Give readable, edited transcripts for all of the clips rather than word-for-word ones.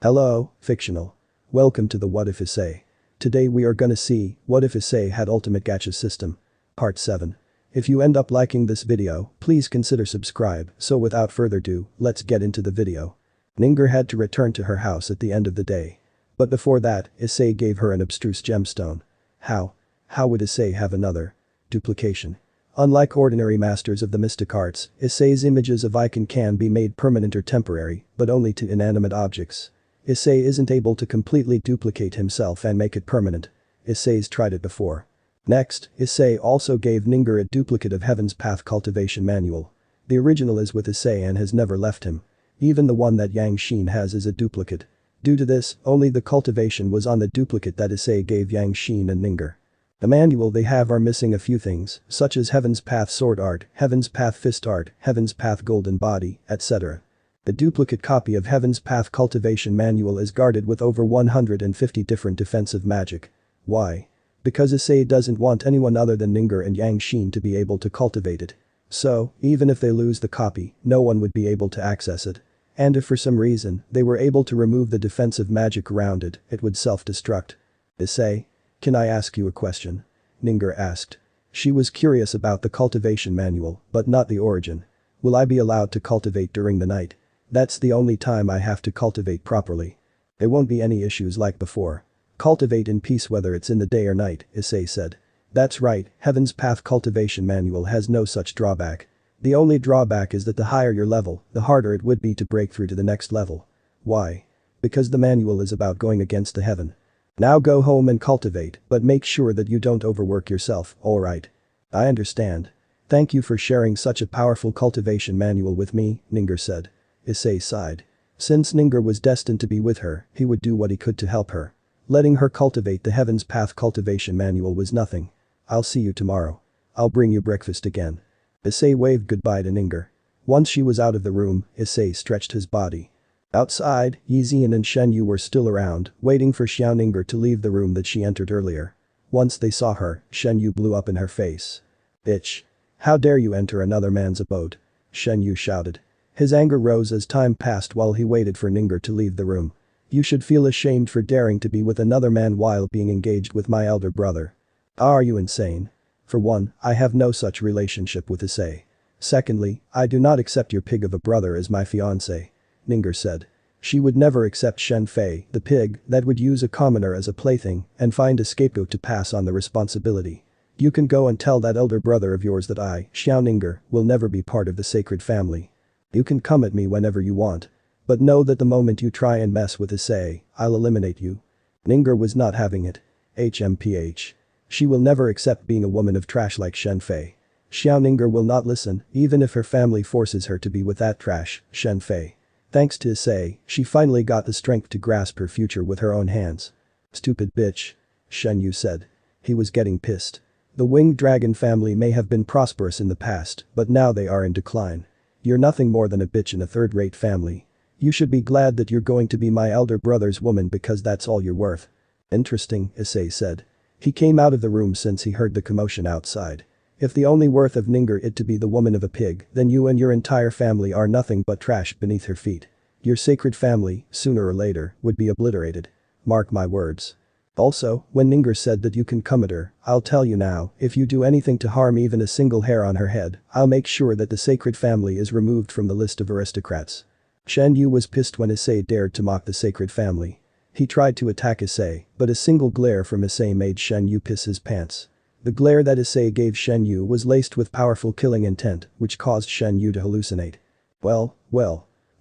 Hello, fictional. Welcome to the What If Issei. Today we are gonna see what if Issei had ultimate gacha system. Part 7. If you end up liking this video, please consider subscribe, so without further ado, let's get into the video. Ninger had to return to her house at the end of the day. But before that, Issei gave her an abstruse gemstone. How? How would Issei have another? Duplication. Unlike ordinary masters of the mystic arts, Issei's images of icon can be made permanent or temporary, but only to inanimate objects. Issei isn't able to completely duplicate himself and make it permanent. Issei's tried it before. Next, Issei also gave Ninger a duplicate of Heaven's Path Cultivation Manual. The original is with Issei and has never left him. Even the one that Yang Xin has is a duplicate. Due to this, only the cultivation was on the duplicate that Issei gave Yang Xin and Ninger. The manual they have are missing a few things, such as Heaven's Path Sword Art, Heaven's Path Fist Art, Heaven's Path Golden Body, etc. The duplicate copy of Heaven's Path Cultivation Manual is guarded with over 150 different defensive magic. Why? Because Issei doesn't want anyone other than Ninger and Yang Xin to be able to cultivate it. So, even if they lose the copy, no one would be able to access it. And if for some reason, they were able to remove the defensive magic around it, it would self-destruct. Issei? Can I ask you a question? Ninger asked. She was curious about the cultivation manual, but not the origin. Will I be allowed to cultivate during the night? That's the only time I have to cultivate properly. There won't be any issues like before. Cultivate in peace whether it's in the day or night, Issei said. That's right, Heaven's Path Cultivation Manual has no such drawback. The only drawback is that the higher your level, the harder it would be to break through to the next level. Why? Because the manual is about going against the heaven. Now go home and cultivate, but make sure that you don't overwork yourself, alright? I understand. Thank you for sharing such a powerful cultivation manual with me, Ninger said. Issei sighed. Since Ninger was destined to be with her, he would do what he could to help her. Letting her cultivate the Heaven's Path Cultivation Manual was nothing. I'll see you tomorrow. I'll bring you breakfast again. Issei waved goodbye to Ninger. Once she was out of the room, Issei stretched his body. Outside, Yixian and Shen Yu were still around, waiting for Xiao Ninger to leave the room that she entered earlier. Once they saw her, Shen Yu blew up in her face. Bitch. How dare you enter another man's abode? Shen Yu shouted. His anger rose as time passed while he waited for Ninger to leave the room. You should feel ashamed for daring to be with another man while being engaged with my elder brother. Are you insane? For one, I have no such relationship with Issei. Secondly, I do not accept your pig of a brother as my fiancé, Ninger said. She would never accept Shen Fei, the pig, that would use a commoner as a plaything and find a scapegoat to pass on the responsibility. You can go and tell that elder brother of yours that I, Xiao Ninger, will never be part of the sacred family. You can come at me whenever you want. But know that the moment you try and mess with Issei, I'll eliminate you. Ninger was not having it. HMPH. She will never accept being a woman of trash like Shen Fei. Xiao Ninger will not listen, even if her family forces her to be with that trash, Shen Fei. Thanks to Issei, she finally got the strength to grasp her future with her own hands. Stupid bitch. Shen Yu said. He was getting pissed. The winged dragon family may have been prosperous in the past, but now they are in decline. You're nothing more than a bitch in a third-rate family. You should be glad that you're going to be my elder brother's woman because that's all you're worth. Interesting, Issei said. He came out of the room since he heard the commotion outside. If the only worth of Ninger is to be the woman of a pig, then you and your entire family are nothing but trash beneath her feet. Your sacred family, sooner or later, would be obliterated. Mark my words. Also, when Ninger said that you can come at her, I'll tell you now, if you do anything to harm even a single hair on her head, I'll make sure that the sacred family is removed from the list of aristocrats. Shen Yu was pissed when Issei dared to mock the sacred family. He tried to attack Issei, but a single glare from Issei made Shen Yu piss his pants. The glare that Issei gave Shen Yu was laced with powerful killing intent, which caused Shen Yu to hallucinate. Well,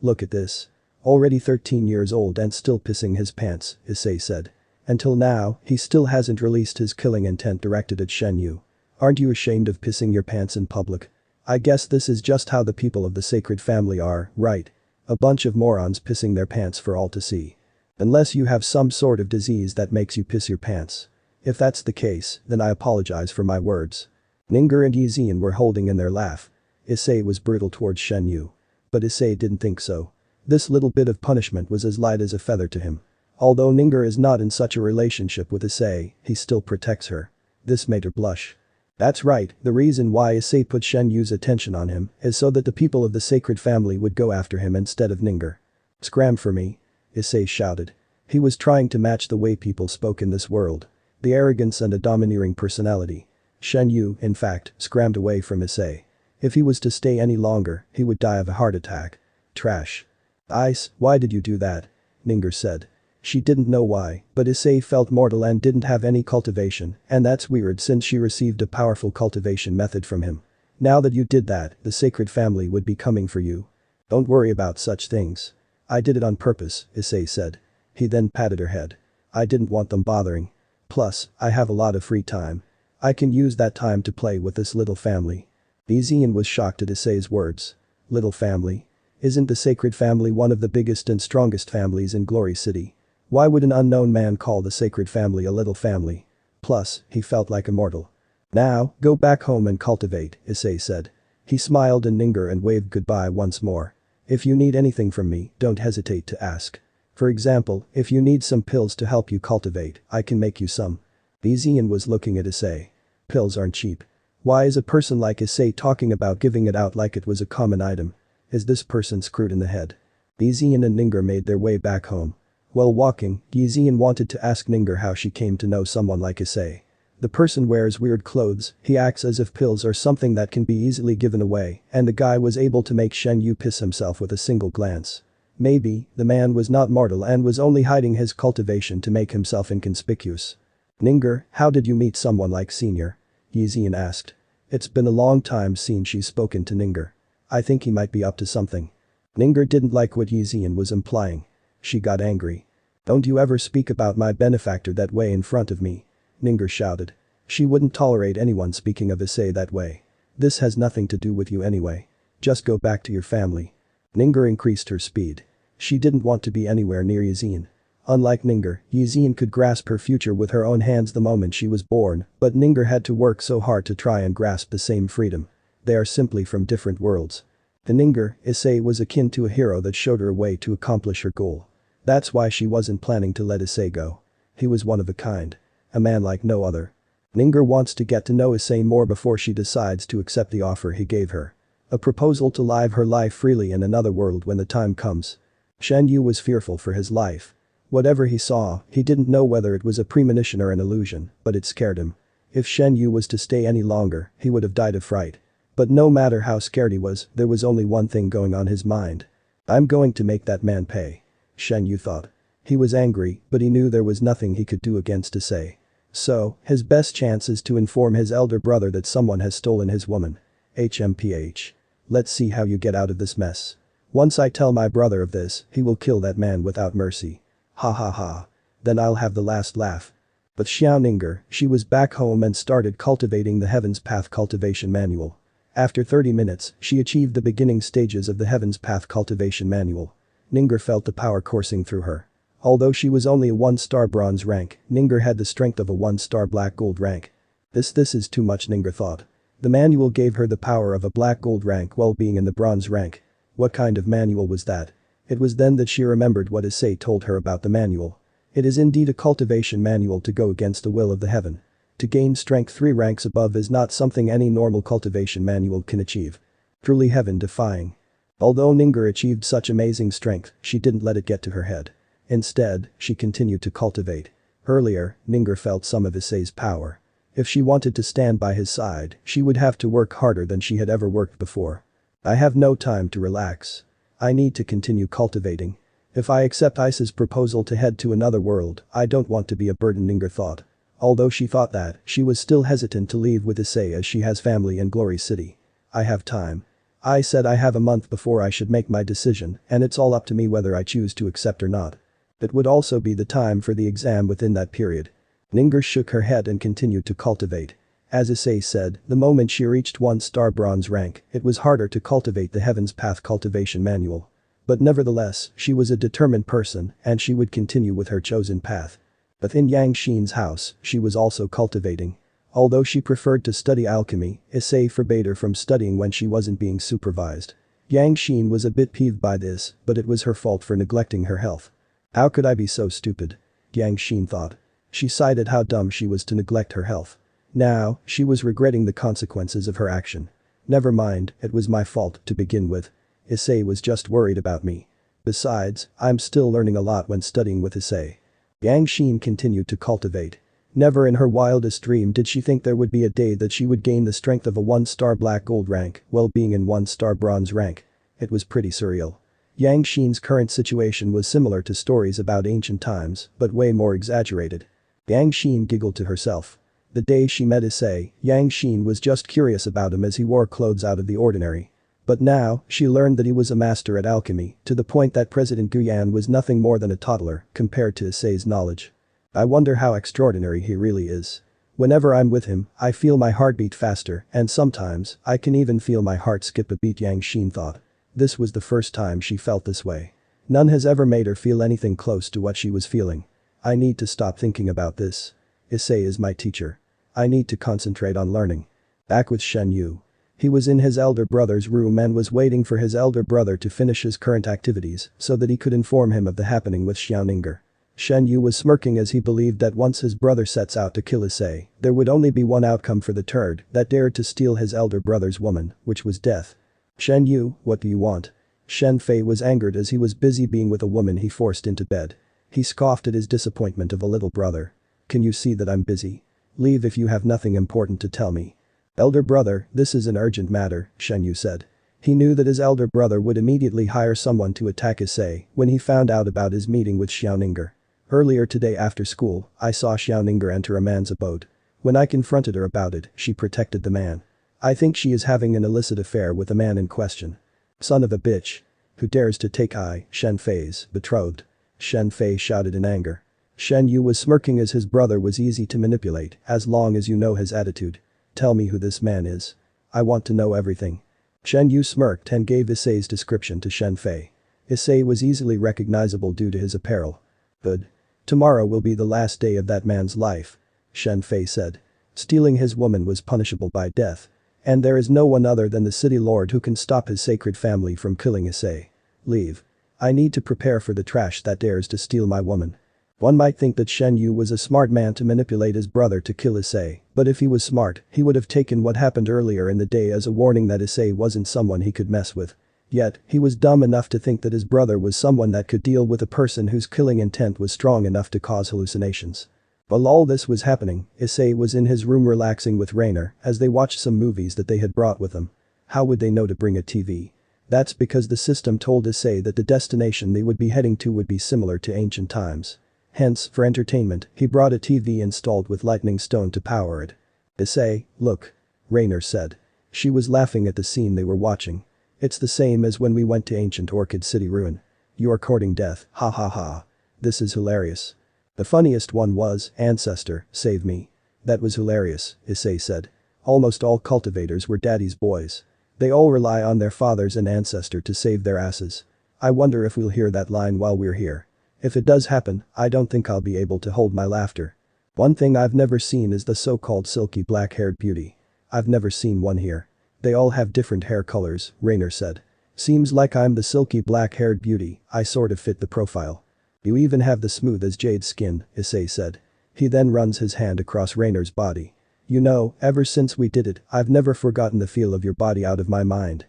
look at this. Already 13 years old and still pissing his pants, Issei said. Until now, he still hasn't released his killing intent directed at Shen Yu. Aren't you ashamed of pissing your pants in public? I guess this is just how the people of the sacred family are, right? A bunch of morons pissing their pants for all to see. Unless you have some sort of disease that makes you piss your pants. If that's the case, then I apologize for my words. Ninger and Yixian were holding in their laugh. Issei was brutal towards Shen Yu. But Issei didn't think so. This little bit of punishment was as light as a feather to him. Although Ninger is not in such a relationship with Issei, he still protects her. This made her blush. That's right, the reason why Issei put Shen Yu's attention on him is so that the people of the sacred family would go after him instead of Ninger. Scram for me. Issei shouted. He was trying to match the way people spoke in this world. The arrogance and a domineering personality. Shen Yu, in fact, scrammed away from Issei. If he was to stay any longer, he would die of a heart attack. Trash. Ice, why did you do that? Ninger said. She didn't know why, but Issei felt mortal and didn't have any cultivation, and that's weird since she received a powerful cultivation method from him. Now that you did that, the sacred family would be coming for you. Don't worry about such things. I did it on purpose, Issei said. He then patted her head. I didn't want them bothering. Plus, I have a lot of free time. I can use that time to play with this little family. Izay was shocked at Issei's words. Little family? Isn't the sacred family one of the biggest and strongest families in Glory City? Why would an unknown man call the sacred family a little family? Plus, he felt like a mortal. Now, go back home and cultivate, Issei said. He smiled at Ninger and waved goodbye once more. If you need anything from me, don't hesitate to ask. For example, if you need some pills to help you cultivate, I can make you some. Izay was looking at Issei. Pills aren't cheap. Why is a person like Issei talking about giving it out like it was a common item? Is this person screwed in the head? Izay and Ninger made their way back home. While walking, Izay wanted to ask Ninger how she came to know someone like Issei. The person wears weird clothes, he acts as if pills are something that can be easily given away, and the guy was able to make Shen Yu piss himself with a single glance. Maybe, the man was not mortal and was only hiding his cultivation to make himself inconspicuous. Ninger, how did you meet someone like Senior? Izay asked. It's been a long time since she's spoken to Ninger. I think he might be up to something. Ninger didn't like what Izay was implying. She got angry. Don't you ever speak about my benefactor that way in front of me. Ninger shouted. She wouldn't tolerate anyone speaking of Issei that way. This has nothing to do with you anyway. Just go back to your family. Ninger increased her speed. She didn't want to be anywhere near Izay. Unlike Ninger, Izay could grasp her future with her own hands the moment she was born, but Ninger had to work so hard to try and grasp the same freedom. They are simply from different worlds. To Ninger, Issei was akin to a hero that showed her a way to accomplish her goal. That's why she wasn't planning to let Issei go. He was one of a kind. A man like no other. Ninger wants to get to know Issei more before she decides to accept the offer he gave her. A proposal to live her life freely in another world when the time comes. Shen Yu was fearful for his life. Whatever he saw, he didn't know whether it was a premonition or an illusion, but it scared him. If Shen Yu was to stay any longer, he would have died of fright. But no matter how scared he was, there was only one thing going on his mind. I'm going to make that man pay. Shen Yu thought. He was angry, but he knew there was nothing he could do against Issei. So, his best chance is to inform his elder brother that someone has stolen his woman. HMPH. Let's see how you get out of this mess. Once I tell my brother of this, he will kill that man without mercy. Ha ha ha. Then I'll have the last laugh. But Xiao Ninger, she was back home and started cultivating the Heaven's Path Cultivation Manual. After 30 minutes, she achieved the beginning stages of the Heaven's Path Cultivation Manual. Ninger felt the power coursing through her. Although she was only a 1-star bronze rank, Ninger had the strength of a 1-star black gold rank. This is too much, Ninger thought. The manual gave her the power of a black gold rank while being in the bronze rank. What kind of manual was that? It was then that she remembered what Issei told her about the manual. It is indeed a cultivation manual to go against the will of the heaven. To gain strength 3 ranks above is not something any normal cultivation manual can achieve. Truly heaven-defying. Although Ninger achieved such amazing strength, she didn't let it get to her head. Instead, she continued to cultivate. Earlier, Ninger felt some of Issei's power. If she wanted to stand by his side, she would have to work harder than she had ever worked before. I have no time to relax. I need to continue cultivating. If I accept Isay's proposal to head to another world, I don't want to be a burden, Ninger thought. Although she thought that, she was still hesitant to leave with Issei as she has family in Glory City. I have time. I said I have a month before I should make my decision, and it's all up to me whether I choose to accept or not. It would also be the time for the exam within that period. Ninger shook her head and continued to cultivate. As Issei said, the moment she reached 1-star bronze rank, it was harder to cultivate the Heaven's Path Cultivation Manual. But nevertheless, she was a determined person, and she would continue with her chosen path. But in Yang Xin's house, she was also cultivating. Although she preferred to study alchemy, Issei forbade her from studying when she wasn't being supervised. Yang Xin was a bit peeved by this, but it was her fault for neglecting her health. How could I be so stupid? Yang Xin thought. She sighed at how dumb she was to neglect her health. Now, she was regretting the consequences of her action. Never mind, it was my fault to begin with. Issei was just worried about me. Besides, I'm still learning a lot when studying with Issei. Yang Xin continued to cultivate. Never in her wildest dream did she think there would be a day that she would gain the strength of a 1-star black gold rank while being in 1-star bronze rank. It was pretty surreal. Yang Xin's current situation was similar to stories about ancient times, but way more exaggerated. Yang Xin giggled to herself. The day she met Issei, Yang Xin was just curious about him as he wore clothes out of the ordinary. But now, she learned that he was a master at alchemy, to the point that President Guyan was nothing more than a toddler compared to Issei's knowledge. I wonder how extraordinary he really is. Whenever I'm with him, I feel my heart beat faster, and sometimes, I can even feel my heart skip a beat, Yang Xin thought. This was the first time she felt this way. None has ever made her feel anything close to what she was feeling. I need to stop thinking about this. Issei is my teacher. I need to concentrate on learning. Back with Shen Yu. He was in his elder brother's room and was waiting for his elder brother to finish his current activities so that he could inform him of the happening with Xiaoninger. Shen Yu was smirking as he believed that once his brother sets out to kill Issei, there would only be one outcome for the turd that dared to steal his elder brother's woman, which was death. Shen Yu, what do you want? Shen Fei was angered as he was busy being with a woman he forced into bed. He scoffed at his disappointment of a little brother. Can you see that I'm busy? Leave if you have nothing important to tell me. Elder brother, this is an urgent matter, Shen Yu said. He knew that his elder brother would immediately hire someone to attack Issei when he found out about his meeting with Xiaoninger. Earlier today after school, I saw Xiaoninger enter a man's abode. When I confronted her about it, she protected the man. I think she is having an illicit affair with the man in question. Son of a bitch. Who dares to take Shen Fei's betrothed? Shen Fei shouted in anger. Shen Yu was smirking as his brother was easy to manipulate as long as you know his attitude. Tell me who this man is. I want to know everything. Shen Yu smirked and gave Issei's description to Shen Fei. Issei was easily recognizable due to his apparel. Good. Tomorrow will be the last day of that man's life. Shen Fei said. Stealing his woman was punishable by death. And there is no one other than the city lord who can stop his sacred family from killing Issei. Leave. I need to prepare for the trash that dares to steal my woman. One might think that Shen Yu was a smart man to manipulate his brother to kill Issei, but if he was smart, he would have taken what happened earlier in the day as a warning that Issei wasn't someone he could mess with. Yet, he was dumb enough to think that his brother was someone that could deal with a person whose killing intent was strong enough to cause hallucinations. While all this was happening, Issei was in his room relaxing with Rainer as they watched some movies that they had brought with them. How would they know to bring a TV? That's because the system told Issei that the destination they would be heading to would be similar to ancient times. Hence, for entertainment, he brought a TV installed with lightning stone to power it. Issei, look. Rainer said. She was laughing at the scene they were watching. It's the same as when we went to ancient Orchid City Ruin. You are courting death, ha ha ha. This is hilarious. The funniest one was, Ancestor, save me. That was hilarious, Issei said. Almost all cultivators were daddy's boys. They all rely on their fathers and ancestor to save their asses. I wonder if we'll hear that line while we're here. If it does happen, I don't think I'll be able to hold my laughter. One thing I've never seen is the so-called silky black-haired beauty. I've never seen one here. They all have different hair colors, Rainer said. Seems like I'm the silky black-haired beauty, I sort of fit the profile. You even have the smooth as jade skin, Issei said. He then runs his hand across Rainer's body. You know, ever since we did it, I've never forgotten the feel of your body out of my mind.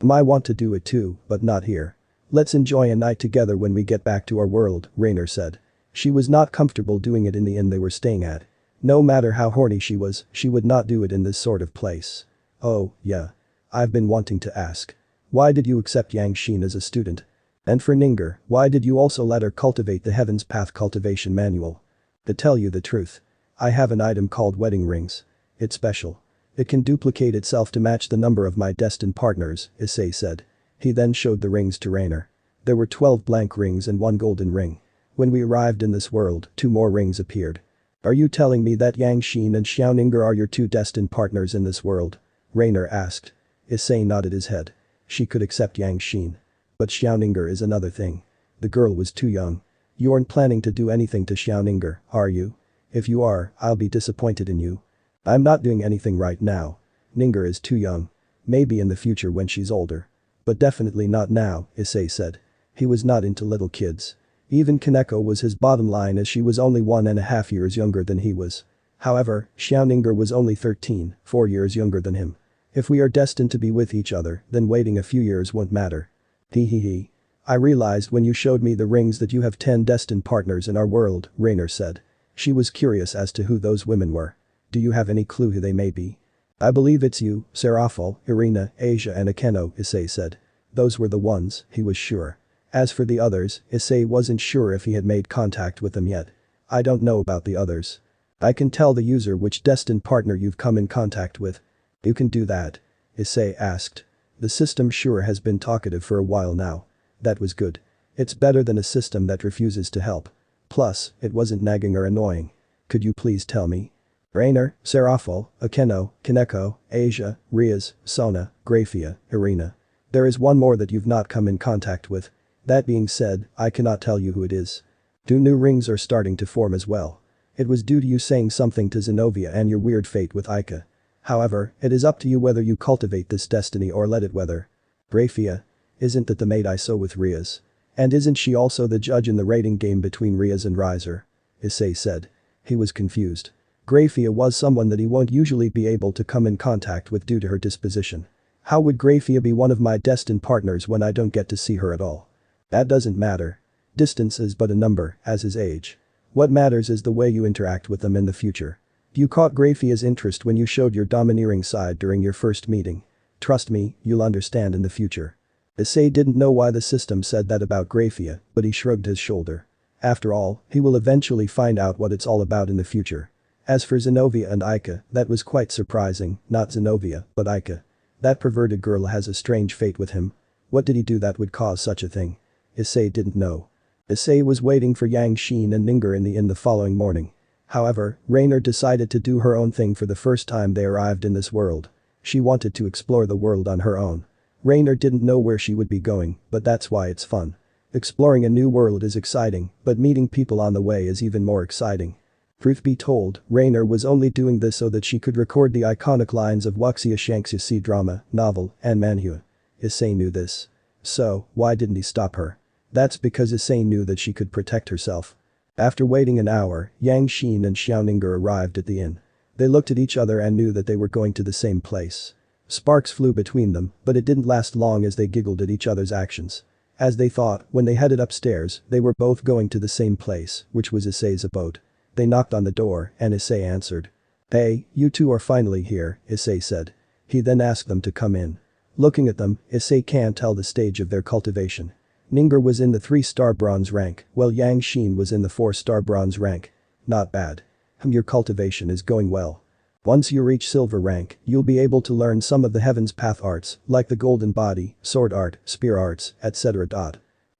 I want to do it too, but not here. Let's enjoy a night together when we get back to our world, Rainer said. She was not comfortable doing it in the inn they were staying at. No matter how horny she was, she would not do it in this sort of place. Oh, yeah. I've been wanting to ask. Why did you accept Yang Xin as a student? And for Ninger, why did you also let her cultivate the Heaven's Path cultivation manual? To tell you the truth. I have an item called wedding rings. It's special. It can duplicate itself to match the number of my destined partners, Issei said. He then showed the rings to Rainer. There were 12 blank rings and 1 golden ring. When we arrived in this world, 2 more rings appeared. Are you telling me that Yang Xin and Xiaoninger are your 2 destined partners in this world? Rainer asked. Issei nodded his head. She could accept Yang Xin. But Xiaoninger is another thing. The girl was too young. You aren't planning to do anything to Xiaoninger, are you? If you are, I'll be disappointed in you. I'm not doing anything right now. Ninger is too young. Maybe in the future when she's older. But definitely not now, Issei said. He was not into little kids. Even Kaneko was his bottom line as she was only 1.5 years younger than he was. However, Xiaoninger was only 13, 4 years younger than him. If we are destined to be with each other, then waiting a few years won't matter. Hee hee hee. I realized when you showed me the rings that you have 10 destined partners in our world, Rainer said. She was curious as to who those women were. Do you have any clue who they may be? I believe it's you, Seraphil, Irina, Asia and Akeno, Issei said. Those were the ones, he was sure. As for the others, Issei wasn't sure if he had made contact with them yet. I don't know about the others. I can tell the user which destined partner you've come in contact with. You can do that? Issei asked. The system sure has been talkative for a while now. That was good. It's better than a system that refuses to help. Plus, it wasn't nagging or annoying. Could you please tell me? Rainer, Seraphil, Akeno, Kaneko, Asia, Riaz, Sona, Graphia, Irina. There is one more that you've not come in contact with. That being said, I cannot tell you who it is. 2 new rings are starting to form as well. It was due to you saying something to Zenobia and your weird fate with Aika. However, it is up to you whether you cultivate this destiny or let it wither. Graphia. Isn't that the maid I saw with Riaz? And isn't she also the judge in the rating game between Riaz and Riser? Issei said. He was confused. Graphia was someone that he won't usually be able to come in contact with due to her disposition. How would Graphia be one of my destined partners when I don't get to see her at all? That doesn't matter. Distance is but a number, as is age. What matters is the way you interact with them in the future. You caught Graphia's interest when you showed your domineering side during your first meeting. Trust me, you'll understand in the future. Issei didn't know why the system said that about Graphia, but he shrugged his shoulder. After all, he will eventually find out what it's all about in the future. As for Zenobia and Aika, that was quite surprising, not Zenobia, but Aika. That perverted girl has a strange fate with him. What did he do that would cause such a thing? Issei didn't know. Issei was waiting for Yang Xin and Ninger in the inn the following morning. However, Rainer decided to do her own thing for the first time they arrived in this world. She wanted to explore the world on her own. Rainer didn't know where she would be going, but that's why it's fun. Exploring a new world is exciting, but meeting people on the way is even more exciting. Truth be told, Rainer was only doing this so that she could record the iconic lines of Wuxia Shanxia C-drama, novel, and manhua. Issei knew this. So, why didn't he stop her? That's because Issei knew that she could protect herself. After waiting an hour, Yang Xin and Xiaoninger arrived at the inn. They looked at each other and knew that they were going to the same place. Sparks flew between them, but it didn't last long as they giggled at each other's actions. As they thought, when they headed upstairs, they were both going to the same place, which was Issei's abode. They knocked on the door, and Issei answered. Hey, you two are finally here, Issei said. He then asked them to come in. Looking at them, Issei can't tell the stage of their cultivation. Ninger was in the 3-star bronze rank, while Yang Xin was in the 4-star bronze rank. Not bad. Your cultivation is going well. Once you reach silver rank, you'll be able to learn some of the Heaven's Path arts, like the Golden Body, Sword Art, Spear Arts, etc.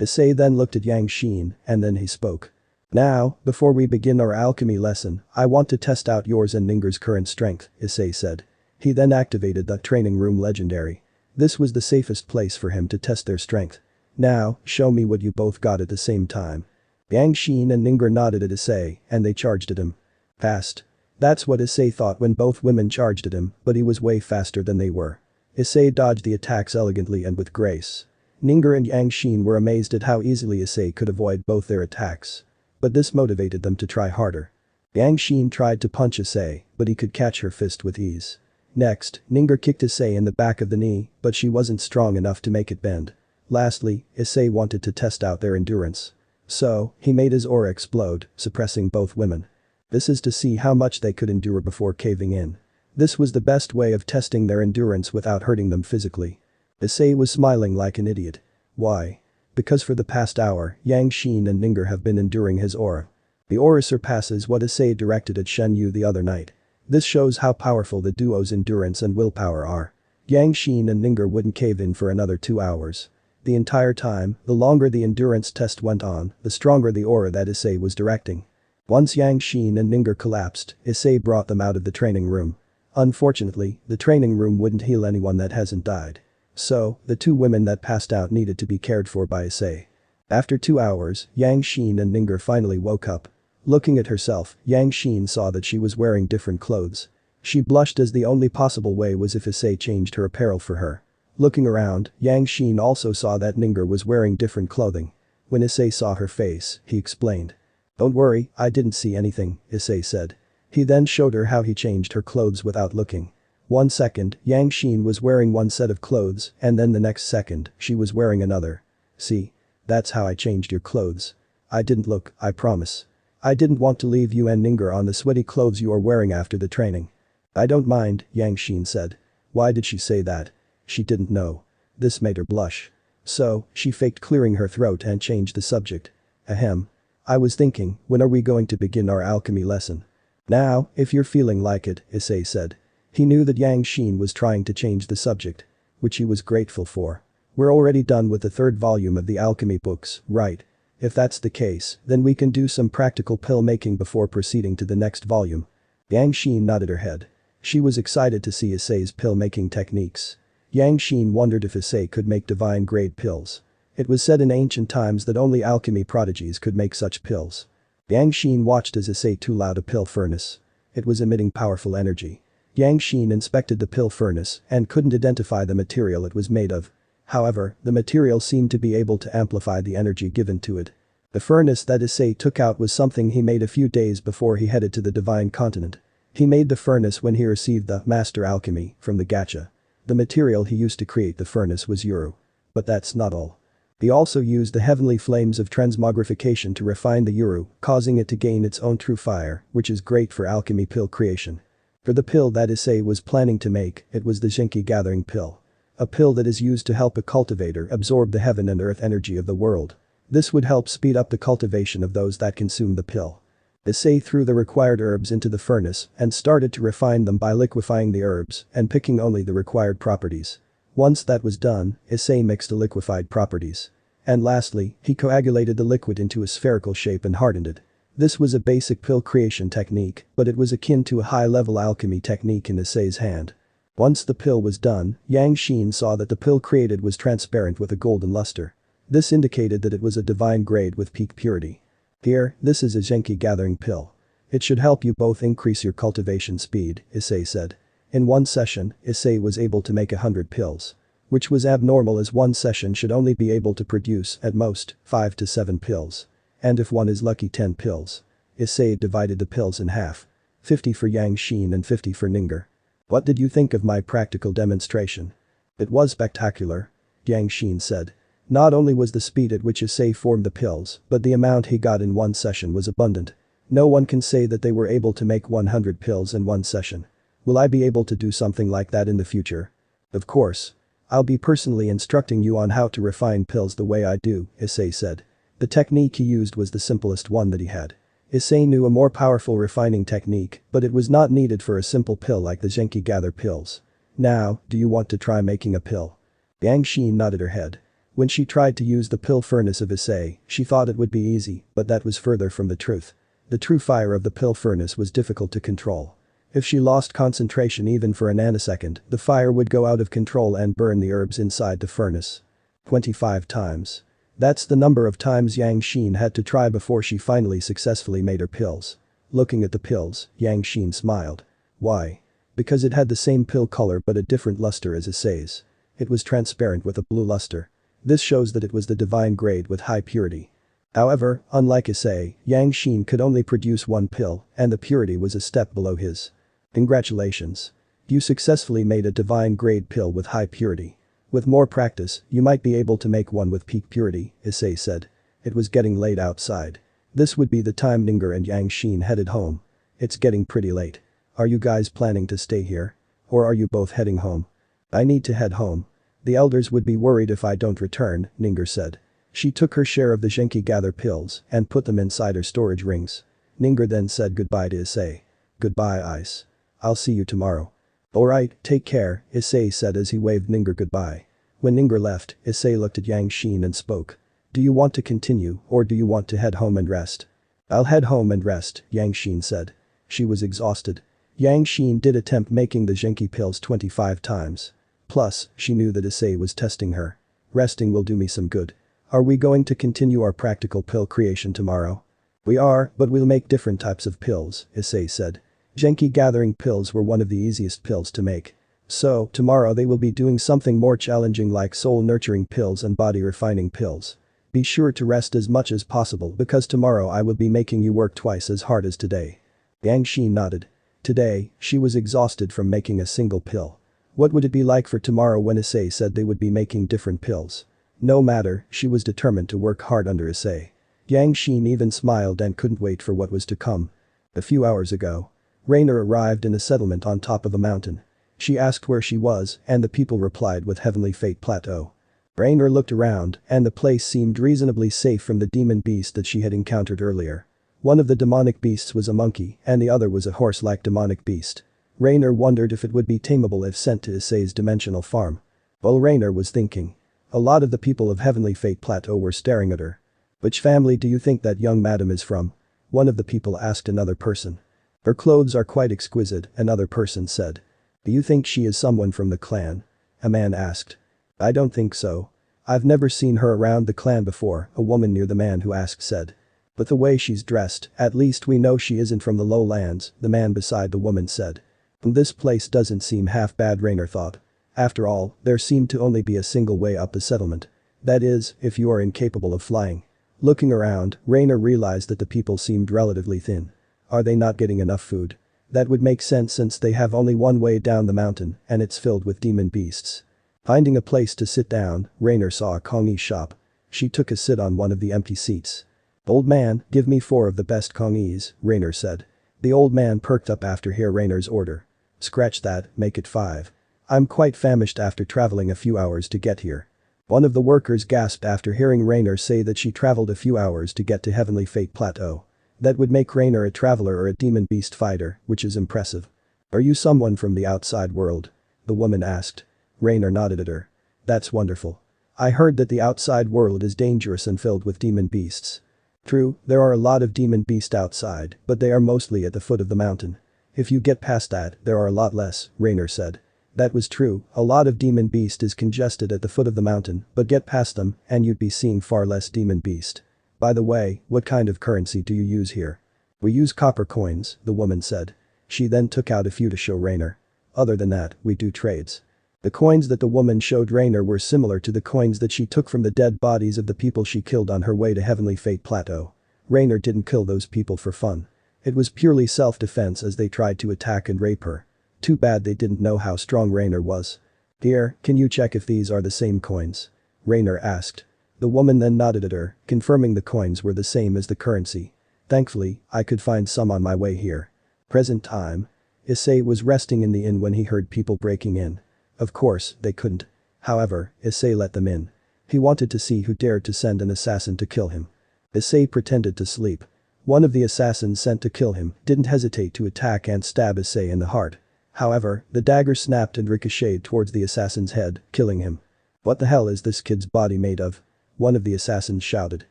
Issei then looked at Yang Xin, and then he spoke. Now, before we begin our alchemy lesson, I want to test out yours and Ninger's current strength, Issei said. He then activated the training room legendary. This was the safest place for him to test their strength. Now, show me what you both got at the same time. Yang Xin and Ninger nodded at Issei, and they charged at him. Fast. That's what Issei thought when both women charged at him, but he was way faster than they were. Issei dodged the attacks elegantly and with grace. Ninger and Yang Xin were amazed at how easily Issei could avoid both their attacks. But this motivated them to try harder. Yang Xin tried to punch Issei, but he could catch her fist with ease. Next, Ninger kicked Issei in the back of the knee, but she wasn't strong enough to make it bend. Lastly, Issei wanted to test out their endurance. So, he made his aura explode, suppressing both women. This is to see how much they could endure before caving in. This was the best way of testing their endurance without hurting them physically. Issei was smiling like an idiot. Why? Because for the past hour, Yang Xin and Ninger have been enduring his aura. The aura surpasses what Issei directed at Shen Yu the other night. This shows how powerful the duo's endurance and willpower are. Yang Xin and Ninger wouldn't cave in for another 2 hours. The entire time, the longer the endurance test went on, the stronger the aura that Issei was directing. Once Yang Xin and Ninger collapsed, Issei brought them out of the training room. Unfortunately, the training room wouldn't heal anyone that hasn't died. So, the 2 women that passed out needed to be cared for by Issei. After 2 hours, Yang Xin and Ninger finally woke up. Looking at herself, Yang Xin saw that she was wearing different clothes. She blushed as the only possible way was if Issei changed her apparel for her. Looking around, Yang Xin also saw that Ninger was wearing different clothing. When Issei saw her face, he explained. Don't worry, I didn't see anything, Issei said. He then showed her how he changed her clothes without looking. 1 second, Yang Xin was wearing one set of clothes, and then the next second, she was wearing another. See? That's how I changed your clothes. I didn't look, I promise. I didn't want to leave you and Ninger on the sweaty clothes you are wearing after the training. I don't mind, Yang Xin said. Why did she say that? She didn't know. This made her blush. So, she faked clearing her throat and changed the subject. Ahem. I was thinking, when are we going to begin our alchemy lesson? Now, if you're feeling like it, Issei said. He knew that Yang Xin was trying to change the subject. Which he was grateful for. We're already done with the third volume of the alchemy books, right? If that's the case, then we can do some practical pill making before proceeding to the next volume. Yang Xin nodded her head. She was excited to see Issei's pill making techniques. Yang Xin wondered if Issei could make divine grade pills. It was said in ancient times that only alchemy prodigies could make such pills. Yang Xin watched as Issei tool out a pill furnace. It was emitting powerful energy. Yang Xin inspected the pill furnace and couldn't identify the material it was made of. However, the material seemed to be able to amplify the energy given to it. The furnace that Issei took out was something he made a few days before he headed to the Divine Continent. He made the furnace when he received the Master Alchemy from the Gacha. The material he used to create the furnace was Hyoudou. But that's not all. He also used the heavenly flames of transmogrification to refine the Hyoudou, causing it to gain its own true fire, which is great for alchemy pill creation. For the pill that Issei was planning to make, it was the Genki Gathering Pill. A pill that is used to help a cultivator absorb the heaven and earth energy of the world. This would help speed up the cultivation of those that consume the pill. Issei threw the required herbs into the furnace and started to refine them by liquefying the herbs and picking only the required properties. Once that was done, Issei mixed the liquefied properties. And lastly, he coagulated the liquid into a spherical shape and hardened it. This was a basic pill creation technique, but it was akin to a high-level alchemy technique in Issei's hand. Once the pill was done, Yang Xin saw that the pill created was transparent with a golden luster. This indicated that it was a divine grade with peak purity. Here, this is a Genki Gathering Pill. It should help you both increase your cultivation speed, Issei said. In one session, Issei was able to make 100 pills. Which was abnormal as one session should only be able to produce, at most, 5 to 7 pills. And if one is lucky 10 pills. Issei divided the pills in half. 50 for Yang Xin and 50 for Ninger. What did you think of my practical demonstration? It was spectacular. Yang Xin said. Not only was the speed at which Issei formed the pills, but the amount he got in one session was abundant. No one can say that they were able to make 100 pills in one session. Will I be able to do something like that in the future? Of course. I'll be personally instructing you on how to refine pills the way I do, Issei said. The technique he used was the simplest one that he had. Issei knew a more powerful refining technique, but it was not needed for a simple pill like the Genki Gather pills. Now, do you want to try making a pill? Yang Xin nodded her head. When she tried to use the pill furnace of Issei, she thought it would be easy, but that was further from the truth. The true fire of the pill furnace was difficult to control. If she lost concentration even for a nanosecond, the fire would go out of control and burn the herbs inside the furnace. 25 times. That's the number of times Yang Xin had to try before she finally successfully made her pills. Looking at the pills, Yang Xin smiled. Why? Because it had the same pill color but a different luster as Issei's. It was transparent with a blue luster. This shows that it was the divine grade with high purity. However, unlike Issei, Yang Xin could only produce one pill, and the purity was a step below his. Congratulations. You successfully made a divine grade pill with high purity. With more practice, you might be able to make one with peak purity, Issei said. It was getting late outside. This would be the time Ninger and Yang Xin headed home. It's getting pretty late. Are you guys planning to stay here? Or are you both heading home? I need to head home. The elders would be worried if I don't return, Ninger said. She took her share of the Genki Gather pills and put them inside her storage rings. Ninger then said goodbye to Issei. Goodbye, Ice. I'll see you tomorrow. Alright, take care, Issei said as he waved Ninger goodbye. When Ninger left, Issei looked at Yang Xin and spoke. Do you want to continue or do you want to head home and rest? I'll head home and rest, Yang Xin said. She was exhausted. Yang Xin did attempt making the Genki pills 25 times. Plus, she knew that Issei was testing her. Resting will do me some good. Are we going to continue our practical pill creation tomorrow? We are, but we'll make different types of pills, Issei said. Genki Gathering pills were one of the easiest pills to make. So, tomorrow they will be doing something more challenging like soul nurturing pills and body refining pills. Be sure to rest as much as possible because tomorrow I will be making you work twice as hard as today. Yang Xin nodded. Today, she was exhausted from making a single pill. What would it be like for tomorrow when Issei said they would be making different pills? No matter, she was determined to work hard under Issei. Yang Xin even smiled and couldn't wait for what was to come. A few hours ago, Rainer arrived in a settlement on top of a mountain. She asked where she was, and the people replied with Heavenly Fate Plateau. Rainer looked around, and the place seemed reasonably safe from the demon beast that she had encountered earlier. One of the demonic beasts was a monkey, and the other was a horse-like demonic beast. Rainer wondered if it would be tameable if sent to Issei's dimensional farm. While Rainer was thinking, a lot of the people of Heavenly Fate Plateau were staring at her. "Which family do you think that young madam is from?" one of the people asked another person. "Her clothes are quite exquisite," another person said. "Do you think she is someone from the clan?" a man asked. "I don't think so. I've never seen her around the clan before," a woman near the man who asked said. "But the way she's dressed, at least we know she isn't from the lowlands," the man beside the woman said. "This place doesn't seem half bad," Rainer thought. After all, there seemed to only be a single way up the settlement. That is, if you are incapable of flying. Looking around, Rainer realized that the people seemed relatively thin. Are they not getting enough food? That would make sense since they have only one way down the mountain, and it's filled with demon beasts. Finding a place to sit down, Rainer saw a Kongi shop. She took a sit on one of the empty seats. "Old man, give me 4 of the best Kongis," Rainer said. The old man perked up after hearing Rainer's order. "Scratch that, make it 5. I'm quite famished after traveling a few hours to get here." One of the workers gasped after hearing Rainer say that she traveled a few hours to get to Heavenly Fate Plateau. That would make Rainer a traveler or a demon beast fighter, which is impressive. "Are you someone from the outside world?" the woman asked. Rainer nodded at her. "That's wonderful. I heard that the outside world is dangerous and filled with demon beasts." "True, there are a lot of demon beasts outside, but they are mostly at the foot of the mountain. If you get past that, there are a lot less," Rainer said. That was true, a lot of demon beast is congested at the foot of the mountain, but get past them, and you'd be seeing far less demon beast. "By the way, what kind of currency do you use here?" "We use copper coins," the woman said. She then took out a few to show Rainer. "Other than that, we do trades." The coins that the woman showed Rainer were similar to the coins that she took from the dead bodies of the people she killed on her way to Heavenly Fate Plateau. Rainer didn't kill those people for fun. It was purely self-defense as they tried to attack and rape her. Too bad they didn't know how strong Rainer was. "Here, can you check if these are the same coins?" Rainer asked. The woman then nodded at her, confirming the coins were the same as the currency. "Thankfully, I could find some on my way here." Present time. Issei was resting in the inn when he heard people breaking in. Of course, they couldn't. However, Issei let them in. He wanted to see who dared to send an assassin to kill him. Issei pretended to sleep. One of the assassins sent to kill him didn't hesitate to attack and stab Issei in the heart. However, the dagger snapped and ricocheted towards the assassin's head, killing him. "What the hell is this kid's body made of?" one of the assassins shouted.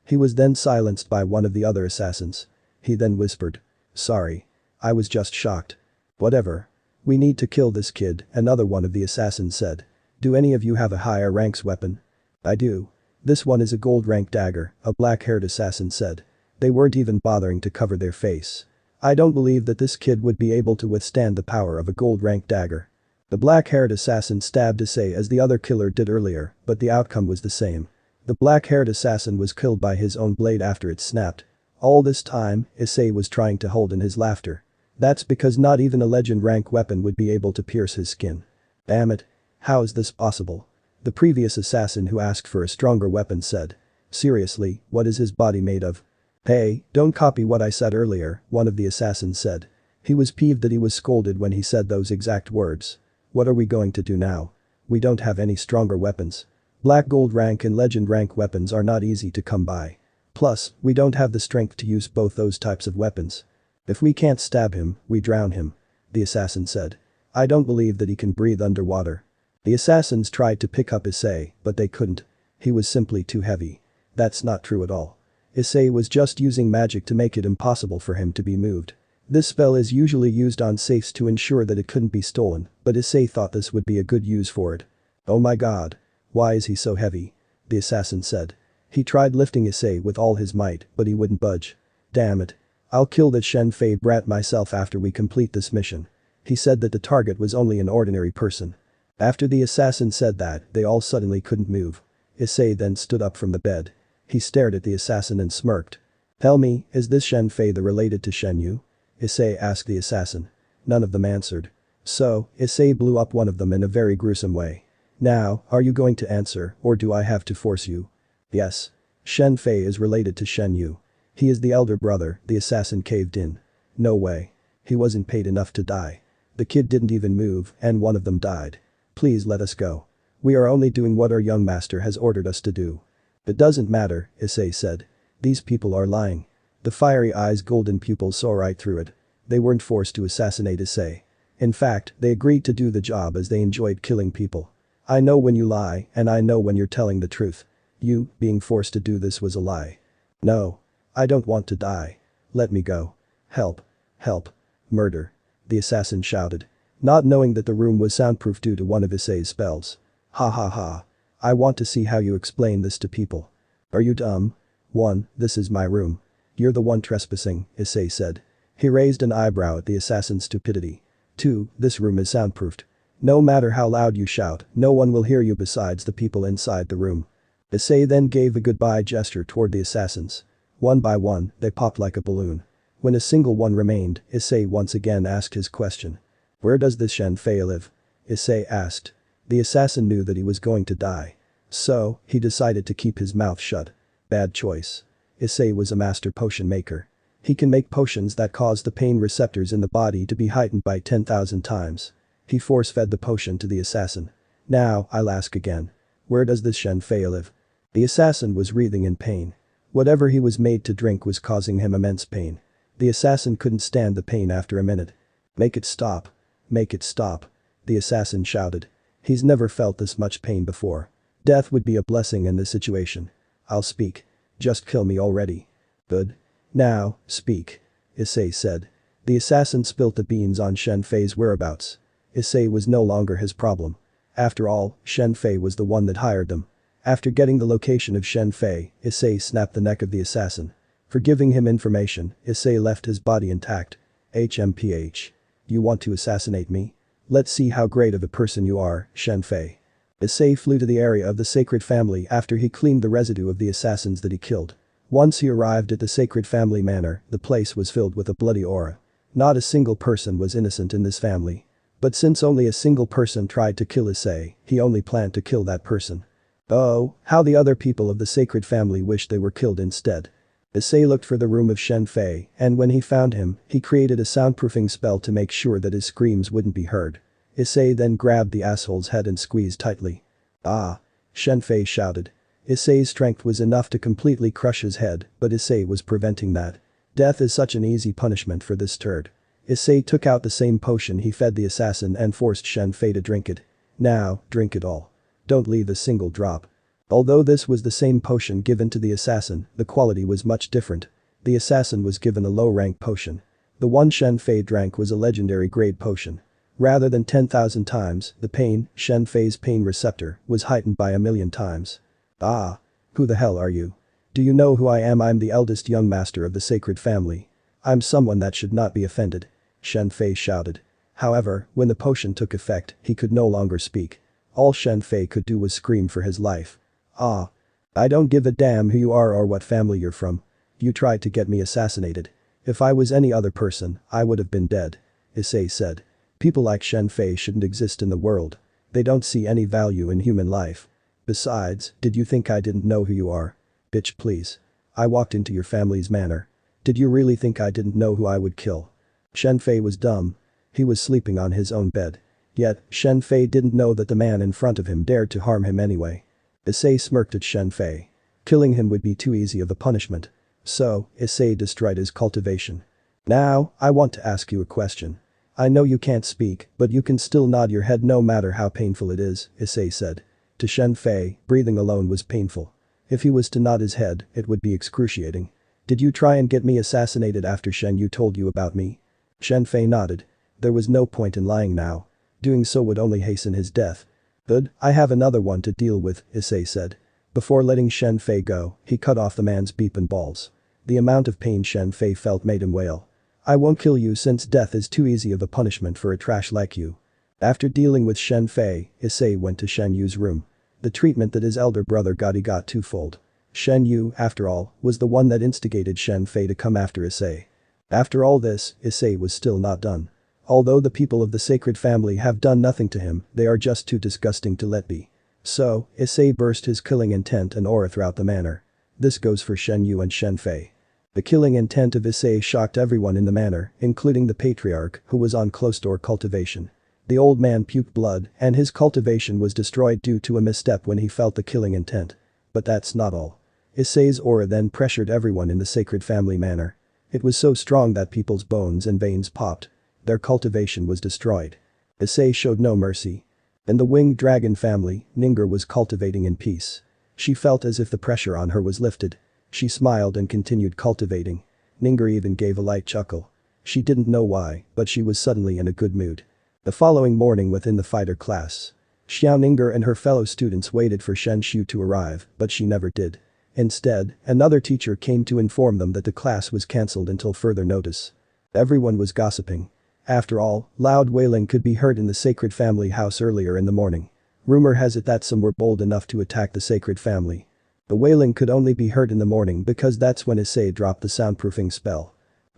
He was then silenced by one of the other assassins. He then whispered, "Sorry. I was just shocked." "Whatever. We need to kill this kid," another one of the assassins said. "Do any of you have a higher ranks weapon?" "I do. This one is a gold rank dagger," a black-haired assassin said. They weren't even bothering to cover their face. "I don't believe that this kid would be able to withstand the power of a gold-rank dagger." The black-haired assassin stabbed Issei as the other killer did earlier, but the outcome was the same. The black-haired assassin was killed by his own blade after it snapped. All this time, Issei was trying to hold in his laughter. That's because not even a legend-rank weapon would be able to pierce his skin. "Damn it. How is this possible?" the previous assassin who asked for a stronger weapon said. "Seriously, what is his body made of?" "Hey, don't copy what I said earlier," one of the assassins said. He was peeved that he was scolded when he said those exact words. "What are we going to do now? We don't have any stronger weapons. Black gold rank and legend rank weapons are not easy to come by. Plus, we don't have the strength to use both those types of weapons. If we can't stab him, we drown him," the assassin said. "I don't believe that he can breathe underwater." The assassins tried to pick up Issei, but they couldn't. He was simply too heavy. That's not true at all. Issei was just using magic to make it impossible for him to be moved. This spell is usually used on safes to ensure that it couldn't be stolen, but Issei thought this would be a good use for it. "Oh my god. Why is he so heavy?" the assassin said. He tried lifting Issei with all his might, but he wouldn't budge. "Damn it. I'll kill that Shen Fei brat myself after we complete this mission." He said that the target was only an ordinary person. After the assassin said that, they all suddenly couldn't move. Issei then stood up from the bed. He stared at the assassin and smirked. "Tell me, is this Shen Fei the related to Shen Yu?" Issei asked the assassin. None of them answered. So, Issei blew up one of them in a very gruesome way. Now, are you going to answer, or do I have to force you? Yes. Shen Fei is related to Shen Yu. He is the elder brother, the assassin caved in. No way. He wasn't paid enough to die. The kid didn't even move, and one of them died. Please let us go. We are only doing what our young master has ordered us to do. It doesn't matter, Issei said. These people are lying. The fiery eyes' golden pupils saw right through it. They weren't forced to assassinate Issei. In fact, they agreed to do the job as they enjoyed killing people. I know when you lie, and I know when you're telling the truth. You, being forced to do this was a lie. No. I don't want to die. Let me go. Help. Help. Murder. The assassin shouted. Not knowing that the room was soundproof due to one of Issei's spells. Ha ha ha. I want to see how you explain this to people. Are you dumb? 1. This is my room. You're the one trespassing, Issei said. He raised an eyebrow at the assassin's stupidity. 2. This room is soundproofed. No matter how loud you shout, no one will hear you besides the people inside the room. Issei then gave a goodbye gesture toward the assassins. One by one, they popped like a balloon. When a single one remained, Issei once again asked his question. Where does this Shen Fei live? Issei asked. The assassin knew that he was going to die. So, he decided to keep his mouth shut. Bad choice. Issei was a master potion maker. He can make potions that cause the pain receptors in the body to be heightened by 10,000 times. He force-fed the potion to the assassin. Now, I'll ask again. Where does this Shen Fei live? The assassin was writhing in pain. Whatever he was made to drink was causing him immense pain. The assassin couldn't stand the pain after a minute. Make it stop. Make it stop. The assassin shouted. He's never felt this much pain before. Death would be a blessing in this situation. I'll speak. Just kill me already. Good. Now, speak. Issei said. The assassin spilt the beans on Shen Fei's whereabouts. Issei was no longer his problem. After all, Shen Fei was the one that hired them. After getting the location of Shen Fei, Issei snapped the neck of the assassin. For giving him information, Issei left his body intact. HMPH. You want to assassinate me? Let's see how great of a person you are, Shen Fei. Issei flew to the area of the sacred family after he cleaned the residue of the assassins that he killed. Once he arrived at the sacred family manor, the place was filled with a bloody aura. Not a single person was innocent in this family. But since only a single person tried to kill Issei, he only planned to kill that person. Oh, how the other people of the sacred family wished they were killed instead. Issei looked for the room of Shen Fei, and when he found him, he created a soundproofing spell to make sure that his screams wouldn't be heard. Issei then grabbed the asshole's head and squeezed tightly. Ah! Shen Fei shouted. Issei's strength was enough to completely crush his head, but Issei was preventing that. Death is such an easy punishment for this turd. Issei took out the same potion he fed the assassin and forced Shen Fei to drink it. Now, drink it all. Don't leave a single drop. Although this was the same potion given to the assassin, the quality was much different. The assassin was given a low-rank potion. The one Shen Fei drank was a legendary grade potion. Rather than 10,000 times, the pain, Shen Fei's pain receptor, was heightened by 1,000,000 times. Ah. Who the hell are you? Do you know who I am? I'm the eldest young master of the sacred family. I'm someone that should not be offended. Shen Fei shouted. However, when the potion took effect, he could no longer speak. All Shen Fei could do was scream for his life. Ah. I don't give a damn who you are or what family you're from. You tried to get me assassinated. If I was any other person, I would have been dead. Issei said. People like Shen Fei shouldn't exist in the world. They don't see any value in human life. Besides, did you think I didn't know who you are? Bitch, please. I walked into your family's manor. Did you really think I didn't know who I would kill? Shen Fei was dumb. He was sleeping on his own bed. Yet, Shen Fei didn't know that the man in front of him dared to harm him anyway. Issei smirked at Shen Fei. Killing him would be too easy of a punishment. So, Issei destroyed his cultivation. Now, I want to ask you a question. I know you can't speak, but you can still nod your head no matter how painful it is, Issei said. To Shen Fei, breathing alone was painful. If he was to nod his head, it would be excruciating. Did you try and get me assassinated after Shen Yu told you about me? Shen Fei nodded. There was no point in lying now. Doing so would only hasten his death. Good, I have another one to deal with, Issei said. Before letting Shen Fei go, he cut off the man's beep and balls. The amount of pain Shen Fei felt made him wail. I won't kill you since death is too easy of a punishment for a trash like you. After dealing with Shen Fei, Issei went to Shen Yu's room. The treatment that his elder brother got he got twofold. Shen Yu, after all, was the one that instigated Shen Fei to come after Issei. After all this, Issei was still not done. Although the people of the sacred family have done nothing to him, they are just too disgusting to let be. So, Issei burst his killing intent and aura throughout the manor. This goes for Shen Yu and Shen Fei. The killing intent of Issei shocked everyone in the manor, including the patriarch, who was on closed-door cultivation. The old man puked blood, and his cultivation was destroyed due to a misstep when he felt the killing intent. But that's not all. Issei's aura then pressured everyone in the sacred family manor. It was so strong that people's bones and veins popped. Their cultivation was destroyed. Issei showed no mercy. In the winged dragon family, Ninger was cultivating in peace. She felt as if the pressure on her was lifted. She smiled and continued cultivating. Ninger even gave a light chuckle. She didn't know why, but she was suddenly in a good mood. The following morning within the fighter class, Xiao Ninger and her fellow students waited for Shen Yu to arrive, but she never did. Instead, another teacher came to inform them that the class was cancelled until further notice. Everyone was gossiping. After all, loud wailing could be heard in the sacred family house earlier in the morning. Rumor has it that some were bold enough to attack the sacred family. The wailing could only be heard in the morning because that's when Issei dropped the soundproofing spell.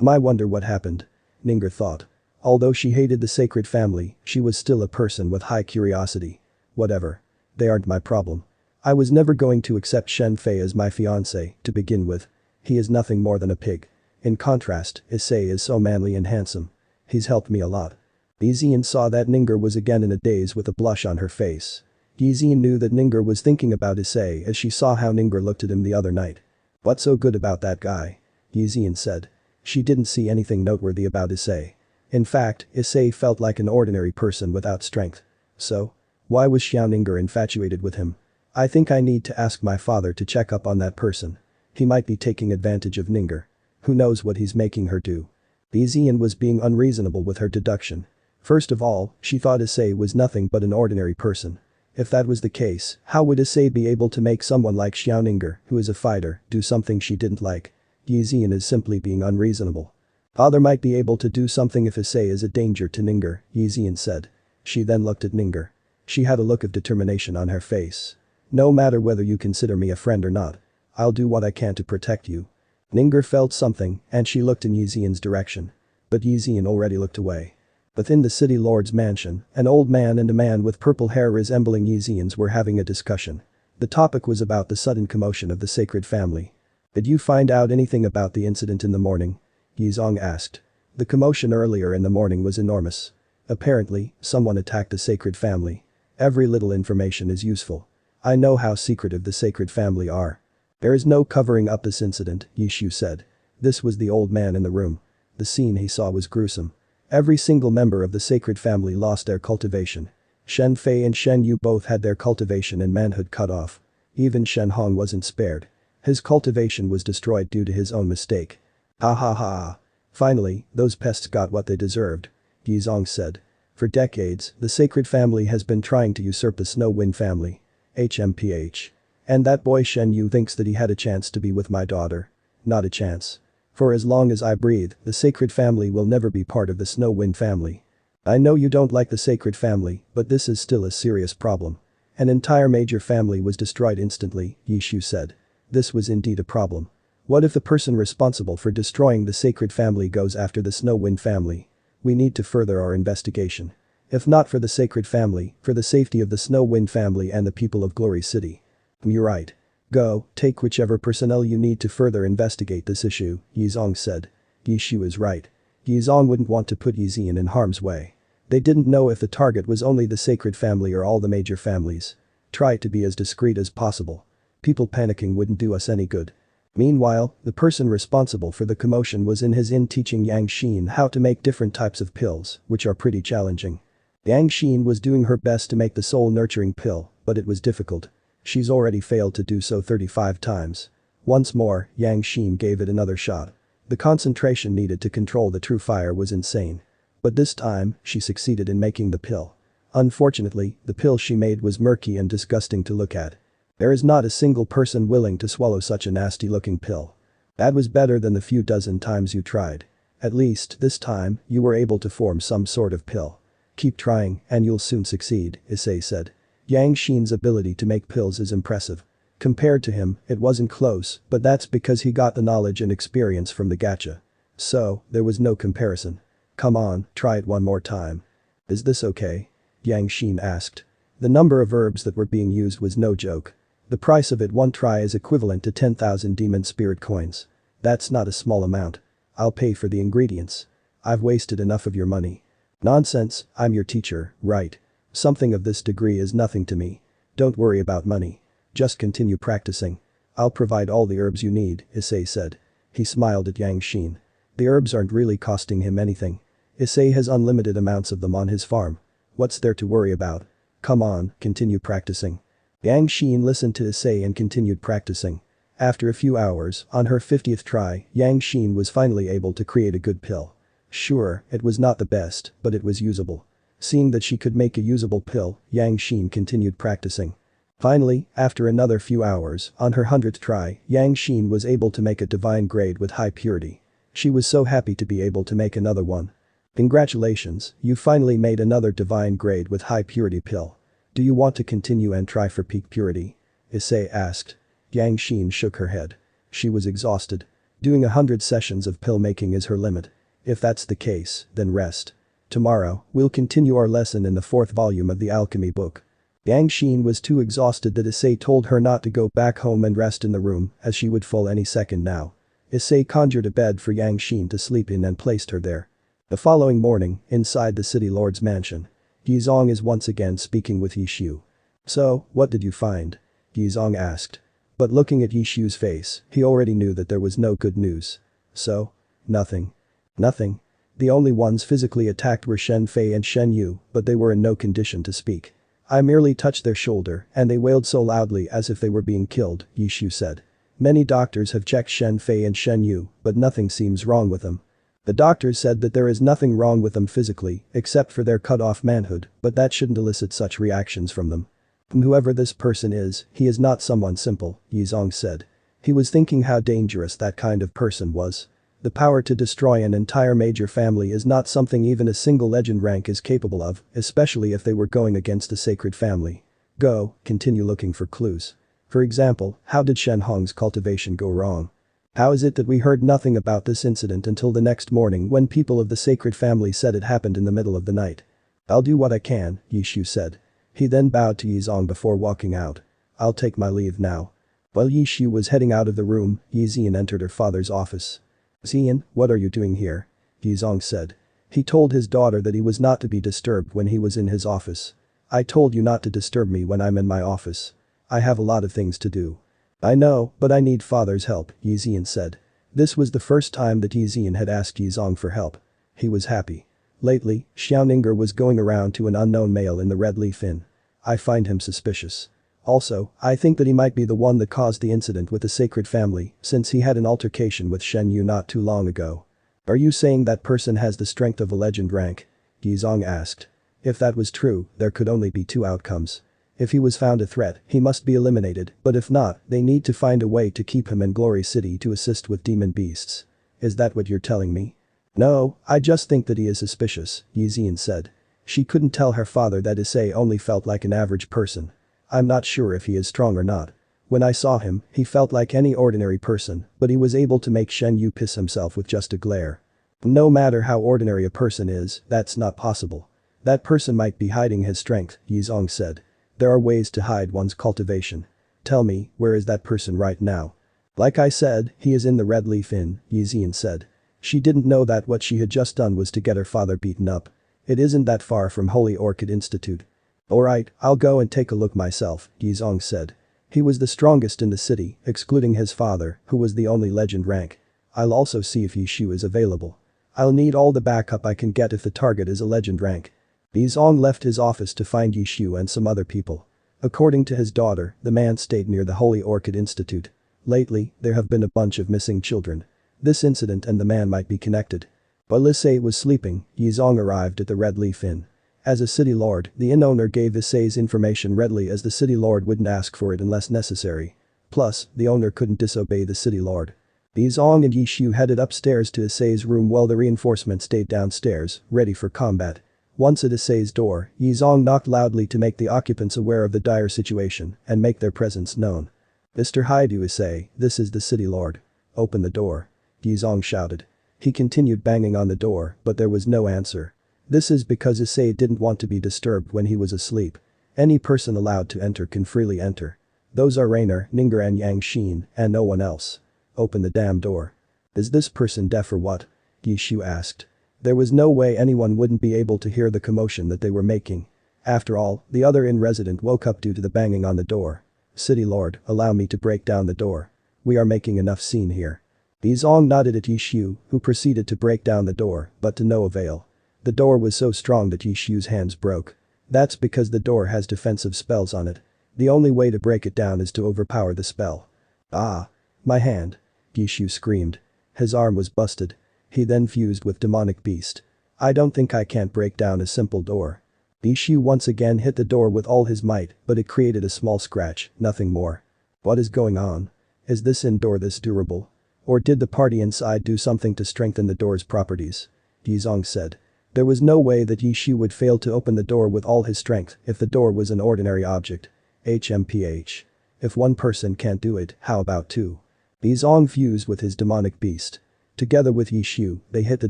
I wonder what happened. Ninger thought. Although she hated the sacred family, she was still a person with high curiosity. Whatever. They aren't my problem. I was never going to accept Shen Fei as my fiancé, to begin with. He is nothing more than a pig. In contrast, Issei is so manly and handsome. He's helped me a lot. Yixian saw that Ninger was again in a daze with a blush on her face. Yixian knew that Ninger was thinking about Issei as she saw how Ninger looked at him the other night. What's so good about that guy? Yixian said. She didn't see anything noteworthy about Issei. In fact, Issei felt like an ordinary person without strength. So? Why was Xiao Ninger infatuated with him? I think I need to ask my father to check up on that person. He might be taking advantage of Ninger. Who knows what he's making her do? Yixian was being unreasonable with her deduction. First of all, she thought Issei was nothing but an ordinary person. If that was the case, how would Issei be able to make someone like Xiao Ninger, who is a fighter, do something she didn't like? Yixian is simply being unreasonable. Father might be able to do something if Issei is a danger to Ninger, Yixian said. She then looked at Ninger. She had a look of determination on her face. No matter whether you consider me a friend or not, I'll do what I can to protect you. Ninger felt something, and she looked in Yixian's direction. But Yixian already looked away. Within the city lord's mansion, an old man and a man with purple hair resembling Yixian's were having a discussion. The topic was about the sudden commotion of the sacred family. Did you find out anything about the incident in the morning? Yizong asked. The commotion earlier in the morning was enormous. Apparently, someone attacked the sacred family. Every little information is useful. I know how secretive the sacred family are. There is no covering up this incident, Yishu said. This was the old man in the room. The scene he saw was gruesome. Every single member of the sacred family lost their cultivation. Shen Fei and Shen Yu both had their cultivation and manhood cut off. Even Shen Hong wasn't spared. His cultivation was destroyed due to his own mistake. Ha ha ha. Finally, those pests got what they deserved. Yizong said. For decades, the sacred family has been trying to usurp the Snow Wind family. HMPH. And that boy Shen Yu thinks that he had a chance to be with my daughter. Not a chance. For as long as I breathe, the sacred family will never be part of the Snow Wind family. I know you don't like the sacred family, but this is still a serious problem. An entire major family was destroyed instantly, Yishu said. This was indeed a problem. What if the person responsible for destroying the sacred family goes after the Snow Wind family? We need to further our investigation. If not for the sacred family, for the safety of the Snow Wind family and the people of Glory City. You're right. Go, take whichever personnel you need to further investigate this issue, Yizong said. Yishu is right. Yizong wouldn't want to put Yixian in harm's way. They didn't know if the target was only the sacred family or all the major families. Try to be as discreet as possible. People panicking wouldn't do us any good. Meanwhile, the person responsible for the commotion was in his inn teaching Yang Xin how to make different types of pills, which are pretty challenging. Yang Xin was doing her best to make the soul-nurturing pill, but it was difficult. She's already failed to do so 35 times. Once more, Yang Xin gave it another shot. The concentration needed to control the true fire was insane. But this time, she succeeded in making the pill. Unfortunately, the pill she made was murky and disgusting to look at. There is not a single person willing to swallow such a nasty-looking pill. That was better than the few dozen times you tried. At least, this time, you were able to form some sort of pill. Keep trying, and you'll soon succeed, Issei said. Yang Xin's ability to make pills is impressive. Compared to him, it wasn't close, but that's because he got the knowledge and experience from the gacha. So, there was no comparison. Come on, try it one more time. Is this okay? Yang Xin asked. The number of herbs that were being used was no joke. The price of it one try is equivalent to 10,000 demon spirit coins. That's not a small amount. I'll pay for the ingredients. I've wasted enough of your money. Nonsense, I'm your teacher, right? Something of this degree is nothing to me. Don't worry about money. Just continue practicing. I'll provide all the herbs you need, Issei said. He smiled at Yang Xin. The herbs aren't really costing him anything. Issei has unlimited amounts of them on his farm. What's there to worry about? Come on, continue practicing. Yang Xin listened to Issei and continued practicing. After a few hours, on her 50th try, Yang Xin was finally able to create a good pill. Sure, it was not the best, but it was usable. Seeing that she could make a usable pill, Yang Xin continued practicing. Finally, after another few hours, on her 100th try, Yang Xin was able to make a divine grade with high purity. She was so happy to be able to make another one. Congratulations, you finally made another divine grade with high purity pill. Do you want to continue and try for peak purity? Issei asked. Yang Xin shook her head. She was exhausted. Doing 100 sessions of pill making is her limit. If that's the case, then rest. Tomorrow, we'll continue our lesson in the 4th volume of the Alchemy book. Yang Xin was too exhausted that Issei told her not to go back home and rest in the room, as she would fall any second now. Issei conjured a bed for Yang Xin to sleep in and placed her there. The following morning, inside the city lord's mansion. Yizong is once again speaking with Yishu. So, what did you find? Yizong asked. But looking at Yishu's face, he already knew that there was no good news. So? Nothing. Nothing. The only ones physically attacked were Shen Fei and Shen Yu, but they were in no condition to speak. I merely touched their shoulder, and they wailed so loudly as if they were being killed, Yishu said. Many doctors have checked Shen Fei and Shen Yu, but nothing seems wrong with them. The doctors said that there is nothing wrong with them physically, except for their cut-off manhood, but that shouldn't elicit such reactions from them. Whoever this person is, he is not someone simple, Yizong said. He was thinking how dangerous that kind of person was. The power to destroy an entire major family is not something even a single legend rank is capable of, especially if they were going against a sacred family. Go, continue looking for clues. For example, how did Shen Hong's cultivation go wrong? How is it that we heard nothing about this incident until the next morning when people of the sacred family said it happened in the middle of the night? I'll do what I can, Yishu said. He then bowed to Yizong before walking out. I'll take my leave now. While Yishu was heading out of the room, Yixian entered her father's office. Xian, what are you doing here? Yizong said. He told his daughter that he was not to be disturbed when he was in his office. I told you not to disturb me when I'm in my office. I have a lot of things to do. I know, but I need father's help, Yixian said. This was the first time that Yixian had asked Yizong for help. He was happy. Lately, Xiaoninger was going around to an unknown male in the Red Leaf Inn. I find him suspicious. Also, I think that he might be the one that caused the incident with the sacred family, since he had an altercation with Shen Yu not too long ago. Are you saying that person has the strength of a legend rank? Yizong asked. If that was true, there could only be two outcomes. If he was found a threat, he must be eliminated, but if not, they need to find a way to keep him in Glory City to assist with demon beasts. Is that what you're telling me? No, I just think that he is suspicious, Yixian said. She couldn't tell her father that Issei only felt like an average person. I'm not sure if he is strong or not. When I saw him, he felt like any ordinary person, but he was able to make Shen Yu piss himself with just a glare. No matter how ordinary a person is, that's not possible. That person might be hiding his strength, Yizong said. There are ways to hide one's cultivation. Tell me, where is that person right now? Like I said, he is in the Red Leaf Inn, Yixian said. She didn't know that what she had just done was to get her father beaten up. It isn't that far from Holy Orchid Institute. Alright, I'll go and take a look myself, Yizong said. He was the strongest in the city, excluding his father, who was the only legend rank. I'll also see if Yishu is available. I'll need all the backup I can get if the target is a legend rank. Yizong left his office to find Yishu and some other people. According to his daughter, the man stayed near the Holy Orchid Institute. Lately, there have been a bunch of missing children. This incident and the man might be connected. While Issei was sleeping, Yizong arrived at the Red Leaf Inn. As a city lord, the inn owner gave Issei's information readily as the city lord wouldn't ask for it unless necessary. Plus, the owner couldn't disobey the city lord. Yizong and Yishu headed upstairs to Issei's room while the reinforcement stayed downstairs, ready for combat. Once at Issei's door, Yizong knocked loudly to make the occupants aware of the dire situation and make their presence known. Mr. Hyoudou, Issei, this is the city lord. Open the door. Yizong shouted. He continued banging on the door, but there was no answer. This is because Issei didn't want to be disturbed when he was asleep. Any person allowed to enter can freely enter. Those are Rainer, Ninger and Yang Xin, and no one else. Open the damn door. Is this person deaf or what? Yishu asked. There was no way anyone wouldn't be able to hear the commotion that they were making. After all, the other inn-resident woke up due to the banging on the door. City Lord, allow me to break down the door. We are making enough scene here. Yizong nodded at Yishu, who proceeded to break down the door, but to no avail. The door was so strong that Yishu's hands broke. That's because the door has defensive spells on it. The only way to break it down is to overpower the spell. Ah. My hand. Yishu screamed. His arm was busted. He then fused with demonic beast. I don't think I can't break down a simple door. Yishu once again hit the door with all his might, but it created a small scratch, nothing more. What is going on? Is this door this durable? Or did the party inside do something to strengthen the door's properties? Yizong said. There was no way that Yishu would fail to open the door with all his strength if the door was an ordinary object. HMPH. If one person can't do it, how about two? Yizong fused with his demonic beast. Together with Yishu, they hit the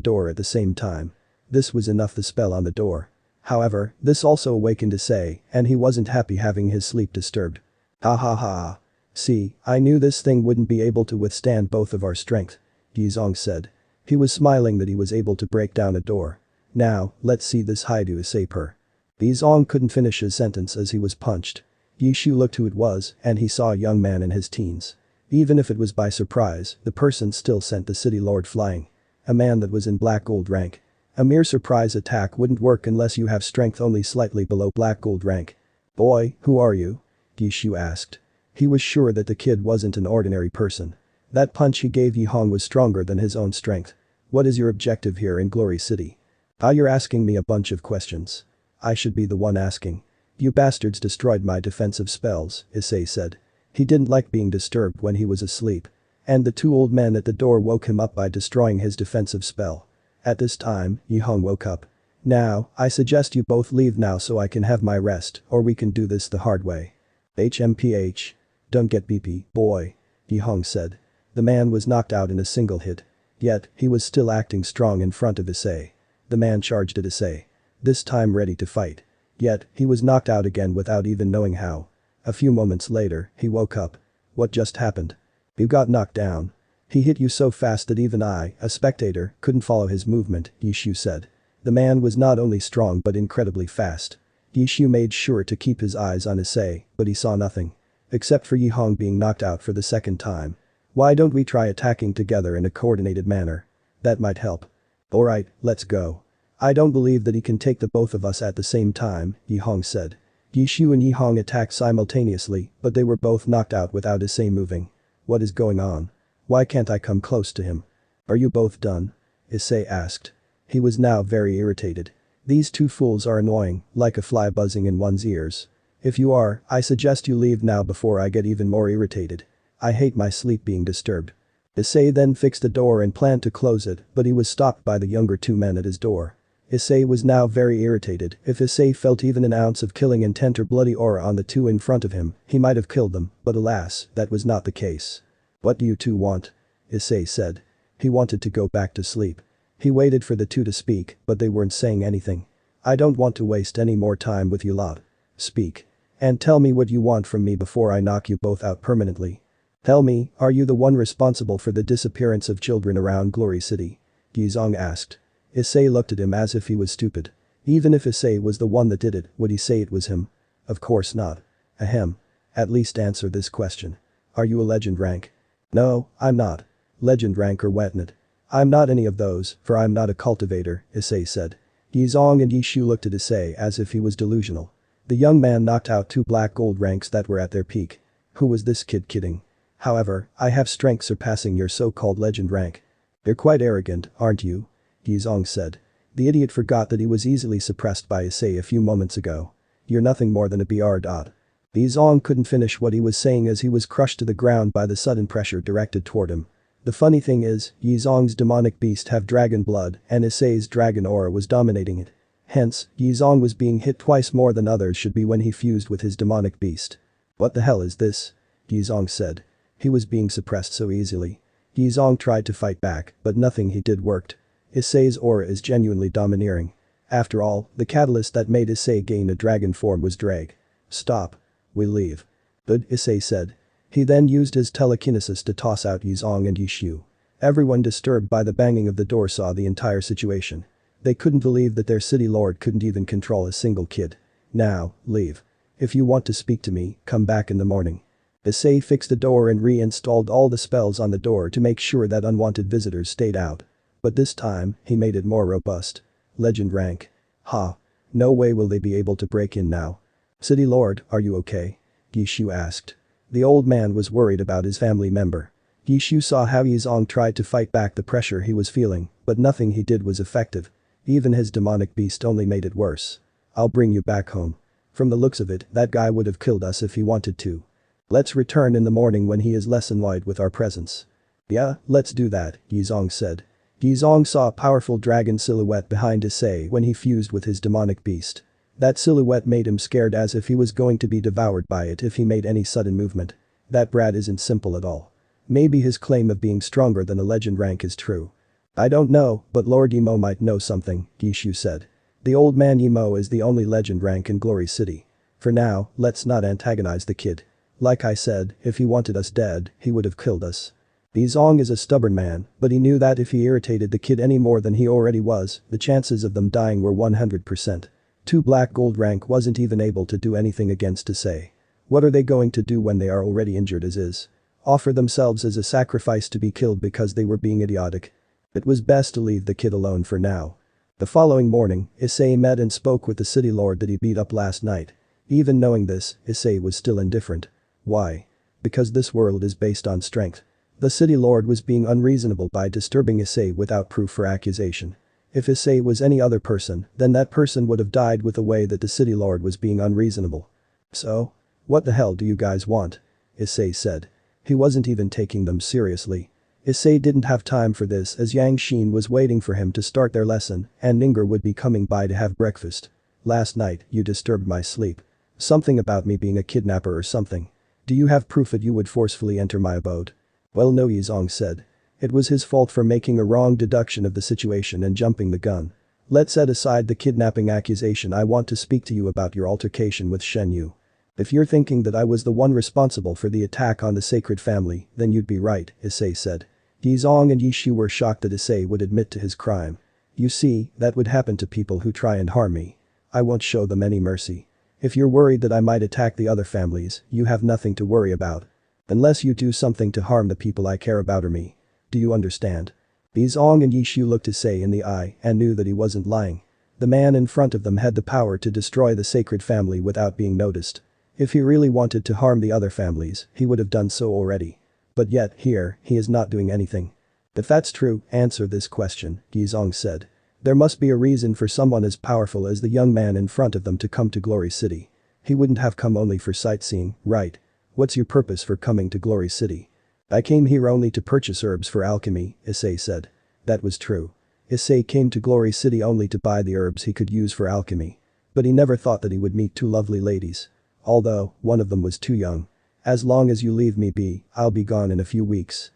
door at the same time. This was enough the spell on the door. However, this also awakened Issei, and he wasn't happy having his sleep disturbed. Ha ha ha. See, I knew this thing wouldn't be able to withstand both of our strength, Yizong said. He was smiling that he was able to break down a door. Now, let's see this Hyoudou Issei per. Yizong couldn't finish his sentence as he was punched. Yishu looked who it was, and he saw a young man in his teens. Even if it was by surprise, the person still sent the city lord flying. A man that was in black gold rank. A mere surprise attack wouldn't work unless you have strength only slightly below black gold rank. Boy, who are you? Yishu asked. He was sure that the kid wasn't an ordinary person. That punch he gave Yihong was stronger than his own strength. What is your objective here in Glory City? Ah, you're asking me a bunch of questions. I should be the one asking. You bastards destroyed my defensive spells, Issei said. He didn't like being disturbed when he was asleep. And the two old men at the door woke him up by destroying his defensive spell. At this time, Yihong woke up. Now, I suggest you both leave now so I can have my rest, or we can do this the hard way. HMPH. Don't get BP, boy. Yihong said. The man was knocked out in a single hit. Yet, he was still acting strong in front of Issei. The man charged at Issei. This time ready to fight. Yet, he was knocked out again without even knowing how. A few moments later, he woke up. What just happened? You got knocked down. He hit you so fast that even I, a spectator, couldn't follow his movement, Yishu said. The man was not only strong but incredibly fast. Yishu made sure to keep his eyes on Issei, but he saw nothing. Except for Yihong being knocked out for the second time. Why don't we try attacking together in a coordinated manner? That might help. Alright, let's go. I don't believe that he can take the both of us at the same time, Yihong said. Yishu and Yihong attacked simultaneously, but they were both knocked out without Issei moving. What is going on? Why can't I come close to him? Are you both done? Issei asked. He was now very irritated. These two fools are annoying, like a fly buzzing in one's ears. If you are, I suggest you leave now before I get even more irritated. I hate my sleep being disturbed. Issei then fixed the door and planned to close it, but he was stopped by the younger two men at his door. Issei was now very irritated. If Issei felt even an ounce of killing intent or bloody aura on the two in front of him, he might have killed them, but alas, that was not the case. What do you two want? Issei said. He wanted to go back to sleep. He waited for the two to speak, but they weren't saying anything. I don't want to waste any more time with you lot. Speak. And tell me what you want from me before I knock you both out permanently. Tell me, are you the one responsible for the disappearance of children around Glory City? Yizong asked. Issei looked at him as if he was stupid. Even if Issei was the one that did it, would he say it was him? Of course not. Ahem. At least answer this question. Are you a legend rank? No, I'm not. Legend rank or whatnot. I'm not any of those, for I'm not a cultivator, Issei said. Yizong and Yishu looked at Issei as if he was delusional. The young man knocked out two black gold ranks that were at their peak. Who was this kid kidding? However, I have strength surpassing your so-called legend rank. You're quite arrogant, aren't you? Yizong said. The idiot forgot that he was easily suppressed by Issei a few moments ago. You're nothing more than a BR dot. Yizong couldn't finish what he was saying as he was crushed to the ground by the sudden pressure directed toward him. The funny thing is, Yizong's demonic beast have dragon blood and Issei's dragon aura was dominating it. Hence, Yizong was being hit twice more than others should be when he fused with his demonic beast. What the hell is this? Yizong said. He was being suppressed so easily. Yizong tried to fight back, but nothing he did worked. Issei's aura is genuinely domineering. After all, the catalyst that made Issei gain a dragon form was drag. Stop. We leave. But Issei said. He then used his telekinesis to toss out Yizong and Yishu. Everyone disturbed by the banging of the door saw the entire situation. They couldn't believe that their city lord couldn't even control a single kid. Now, leave. If you want to speak to me, come back in the morning. Issei fixed the door and reinstalled all the spells on the door to make sure that unwanted visitors stayed out. But this time, he made it more robust. Legend rank. Ha. No way will they be able to break in now. City lord, are you okay? Yishu asked. The old man was worried about his family member. Yishu saw how Yizong tried to fight back the pressure he was feeling, but nothing he did was effective. Even his demonic beast only made it worse. I'll bring you back home. From the looks of it, that guy would have killed us if he wanted to. Let's return in the morning when he is less annoyed with our presence. Yeah, let's do that, Yizong said. Yizong saw a powerful dragon silhouette behind Issei when he fused with his demonic beast. That silhouette made him scared as if he was going to be devoured by it if he made any sudden movement. That brat isn't simple at all. Maybe his claim of being stronger than a legend rank is true. I don't know, but Lord Emo might know something, Yishu said. The old man Emo is the only legend rank in Glory City. For now, let's not antagonize the kid. Like I said, if he wanted us dead, he would have killed us. Yizong is a stubborn man, but he knew that if he irritated the kid any more than he already was, the chances of them dying were 100%. 2 Black Gold rank wasn't even able to do anything against Issei. What are they going to do when they are already injured as is? Offer themselves as a sacrifice to be killed because they were being idiotic? It was best to leave the kid alone for now. The following morning, Issei met and spoke with the city lord that he beat up last night. Even knowing this, Issei was still indifferent. Why? Because this world is based on strength. The city lord was being unreasonable by disturbing Issei without proof for accusation. If Issei was any other person, then that person would have died with the way that the city lord was being unreasonable. So? What the hell do you guys want? Issei said. He wasn't even taking them seriously. Issei didn't have time for this as Yang Xin was waiting for him to start their lesson and Ninger would be coming by to have breakfast. Last night, you disturbed my sleep. Something about me being a kidnapper or something. Do you have proof that you would forcefully enter my abode? Well no, Yizong said. It was his fault for making a wrong deduction of the situation and jumping the gun. Let's set aside the kidnapping accusation. I want to speak to you about your altercation with Shen Yu. If you're thinking that I was the one responsible for the attack on the sacred family, then you'd be right, Issei said. Yizong and Yishu were shocked that Issei would admit to his crime. You see, that would happen to people who try and harm me. I won't show them any mercy. If you're worried that I might attack the other families, you have nothing to worry about. Unless you do something to harm the people I care about or me. Do you understand? Yizong and Yishu looked Issei in the eye and knew that he wasn't lying. The man in front of them had the power to destroy the sacred family without being noticed. If he really wanted to harm the other families, he would have done so already. But yet, here, he is not doing anything. If that's true, answer this question, Yizong said. There must be a reason for someone as powerful as the young man in front of them to come to Glory City. He wouldn't have come only for sightseeing, right? What's your purpose for coming to Glory City? I came here only to purchase herbs for alchemy, Issei said. That was true. Issei came to Glory City only to buy the herbs he could use for alchemy. But he never thought that he would meet 2 lovely ladies. Although, one of them was too young. As long as you leave me be, I'll be gone in a few weeks.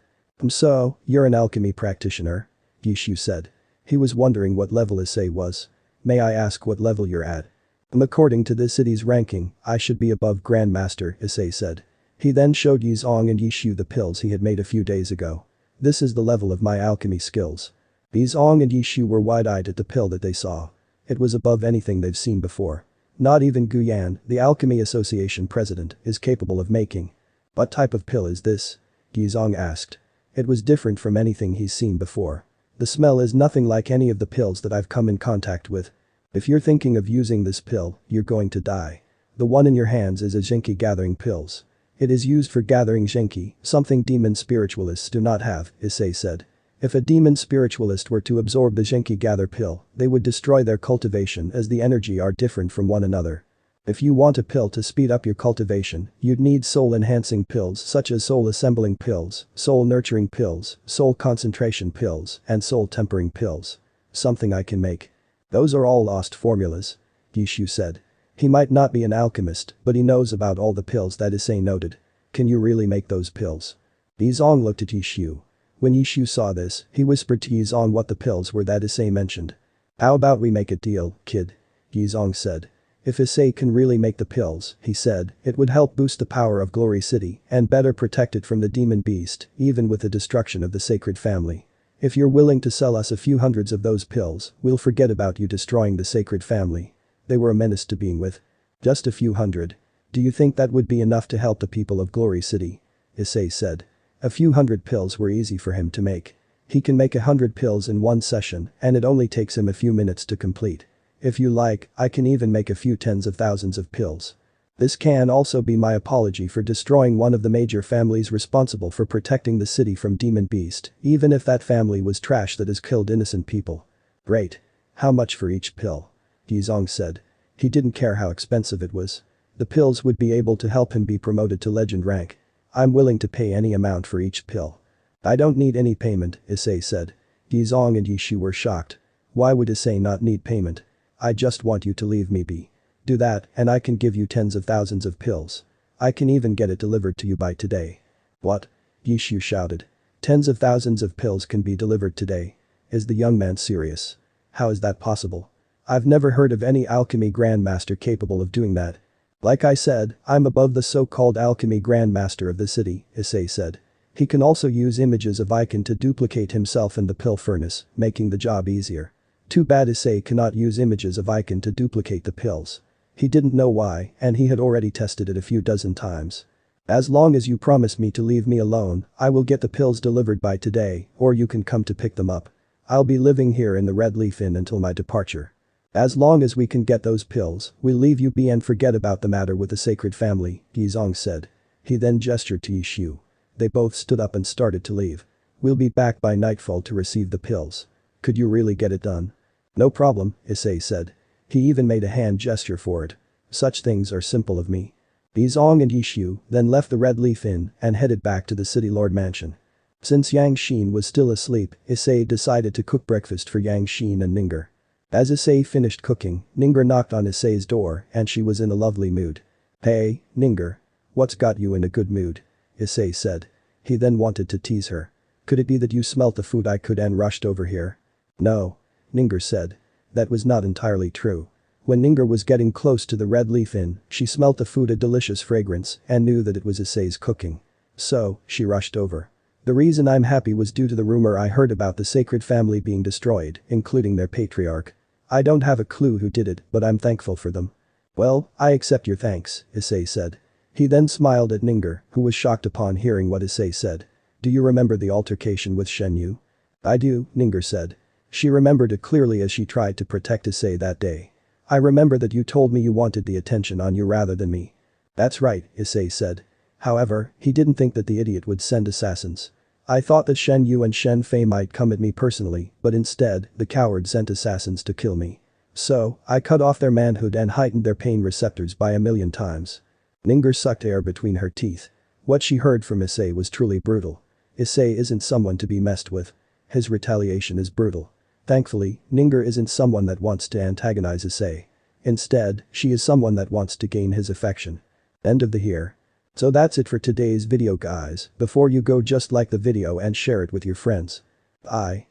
So, you're an alchemy practitioner? Yishu said. He was wondering what level Issei was. May I ask what level you're at? According to this city's ranking, I should be above Grandmaster, Issei said. He then showed Yizong and Yishu the pills he had made a few days ago. This is the level of my alchemy skills. Yizong and Yishu were wide-eyed at the pill that they saw. It was above anything they've seen before. Not even Guyan, the Alchemy Association president, is capable of making. What type of pill is this? Yizong asked. It was different from anything he's seen before. The smell is nothing like any of the pills that I've come in contact with. If you're thinking of using this pill, you're going to die. The one in your hands is a Genki gathering pills. It is used for gathering Genki, something demon spiritualists do not have, Issei said. If a demon spiritualist were to absorb the Genki gather pill, they would destroy their cultivation as the energy are different from one another. If you want a pill to speed up your cultivation, you'd need soul-enhancing pills such as soul-assembling pills, soul-nurturing pills, soul-concentration pills, and soul-tempering pills. Something I can make. Those are all lost formulas. Yishu said. He might not be an alchemist, but he knows about all the pills that Issei noted. Can you really make those pills? Yizong looked at Yishu. When Yishu saw this, he whispered to Yizong what the pills were that Issei mentioned. "How about we make a deal, kid?" Yizong said. "If Issei can really make the pills," he said, "it would help boost the power of Glory City and better protect it from the demon beast, even with the destruction of the sacred family. If you're willing to sell us a few hundreds of those pills, we'll forget about you destroying the sacred family." They were a menace to being with. "Just a few hundred. Do you think that would be enough to help the people of Glory City?" Issei said. A few hundred pills were easy for him to make. He can make 100 pills in one session, and it only takes him a few minutes to complete. "If you like, I can even make a few tens of thousands of pills. This can also be my apology for destroying one of the major families responsible for protecting the city from demon beast, even if that family was trash that has killed innocent people." "Great. How much for each pill?" Yizong said. He didn't care how expensive it was. The pills would be able to help him be promoted to legend rank. "I'm willing to pay any amount for each pill." "I don't need any payment," Issei said. Yizong and Yishu were shocked. Why would Issei not need payment? "I just want you to leave me be. Do that, and I can give you tens of thousands of pills. I can even get it delivered to you by today." "What?" Yishu shouted. "Tens of thousands of pills can be delivered today? Is the young man serious? How is that possible? I've never heard of any alchemy grandmaster capable of doing that." "Like I said, I'm above the so-called alchemy grandmaster of the city," Issei said. "He can also use images of Icon to duplicate himself in the pill furnace, making the job easier. Too bad Issei cannot use images of Icon to duplicate the pills. He didn't know why, and he had already tested it a few dozen times. As long as you promise me to leave me alone, I will get the pills delivered by today, or you can come to pick them up. I'll be living here in the Red Leaf Inn until my departure. As long as we can get those pills, we'll leave you be and forget about the matter with the sacred family," Yizong said. He then gestured to Yishu. They both stood up and started to leave. "We'll be back by nightfall to receive the pills. Could you really get it done?" "No problem," Issei said. He even made a hand gesture for it. "Such things are simple of me." Yizong and Yishu then left the Red Leaf Inn and headed back to the City Lord Mansion. Since Yang Xin was still asleep, Issei decided to cook breakfast for Yang Xin and Ninger. As Issei finished cooking, Ninger knocked on Issei's door and she was in a lovely mood. "Hey, Ninger. What's got you in a good mood?" Issei said. He then wanted to tease her. "Could it be that you smelt the food I cooked and rushed over here?" "No," Ninger said. That was not entirely true. When Ninger was getting close to the Red Leaf Inn, she smelt the food a delicious fragrance and knew that it was Issei's cooking. So, she rushed over. "The reason I'm happy was due to the rumor I heard about the sacred family being destroyed, including their patriarch. I don't have a clue who did it, but I'm thankful for them." "Well, I accept your thanks," Issei said. He then smiled at Ninger, who was shocked upon hearing what Issei said. "Do you remember the altercation with Shen Yu?" "I do," Ninger said. She remembered it clearly as she tried to protect Issei that day. "I remember that you told me you wanted the attention on you rather than me." "That's right," Issei said. However, he didn't think that the idiot would send assassins. "I thought that Shen Yu and Shen Fei might come at me personally, but instead, the coward sent assassins to kill me. So, I cut off their manhood and heightened their pain receptors by 1,000,000 times." Ninger sucked air between her teeth. What she heard from Issei was truly brutal. Issei isn't someone to be messed with. His retaliation is brutal. Thankfully, Ninger isn't someone that wants to antagonize Issei. Instead, she is someone that wants to gain his affection. End of the here. So that's it for today's video guys. Before you go, just like the video and share it with your friends. Bye.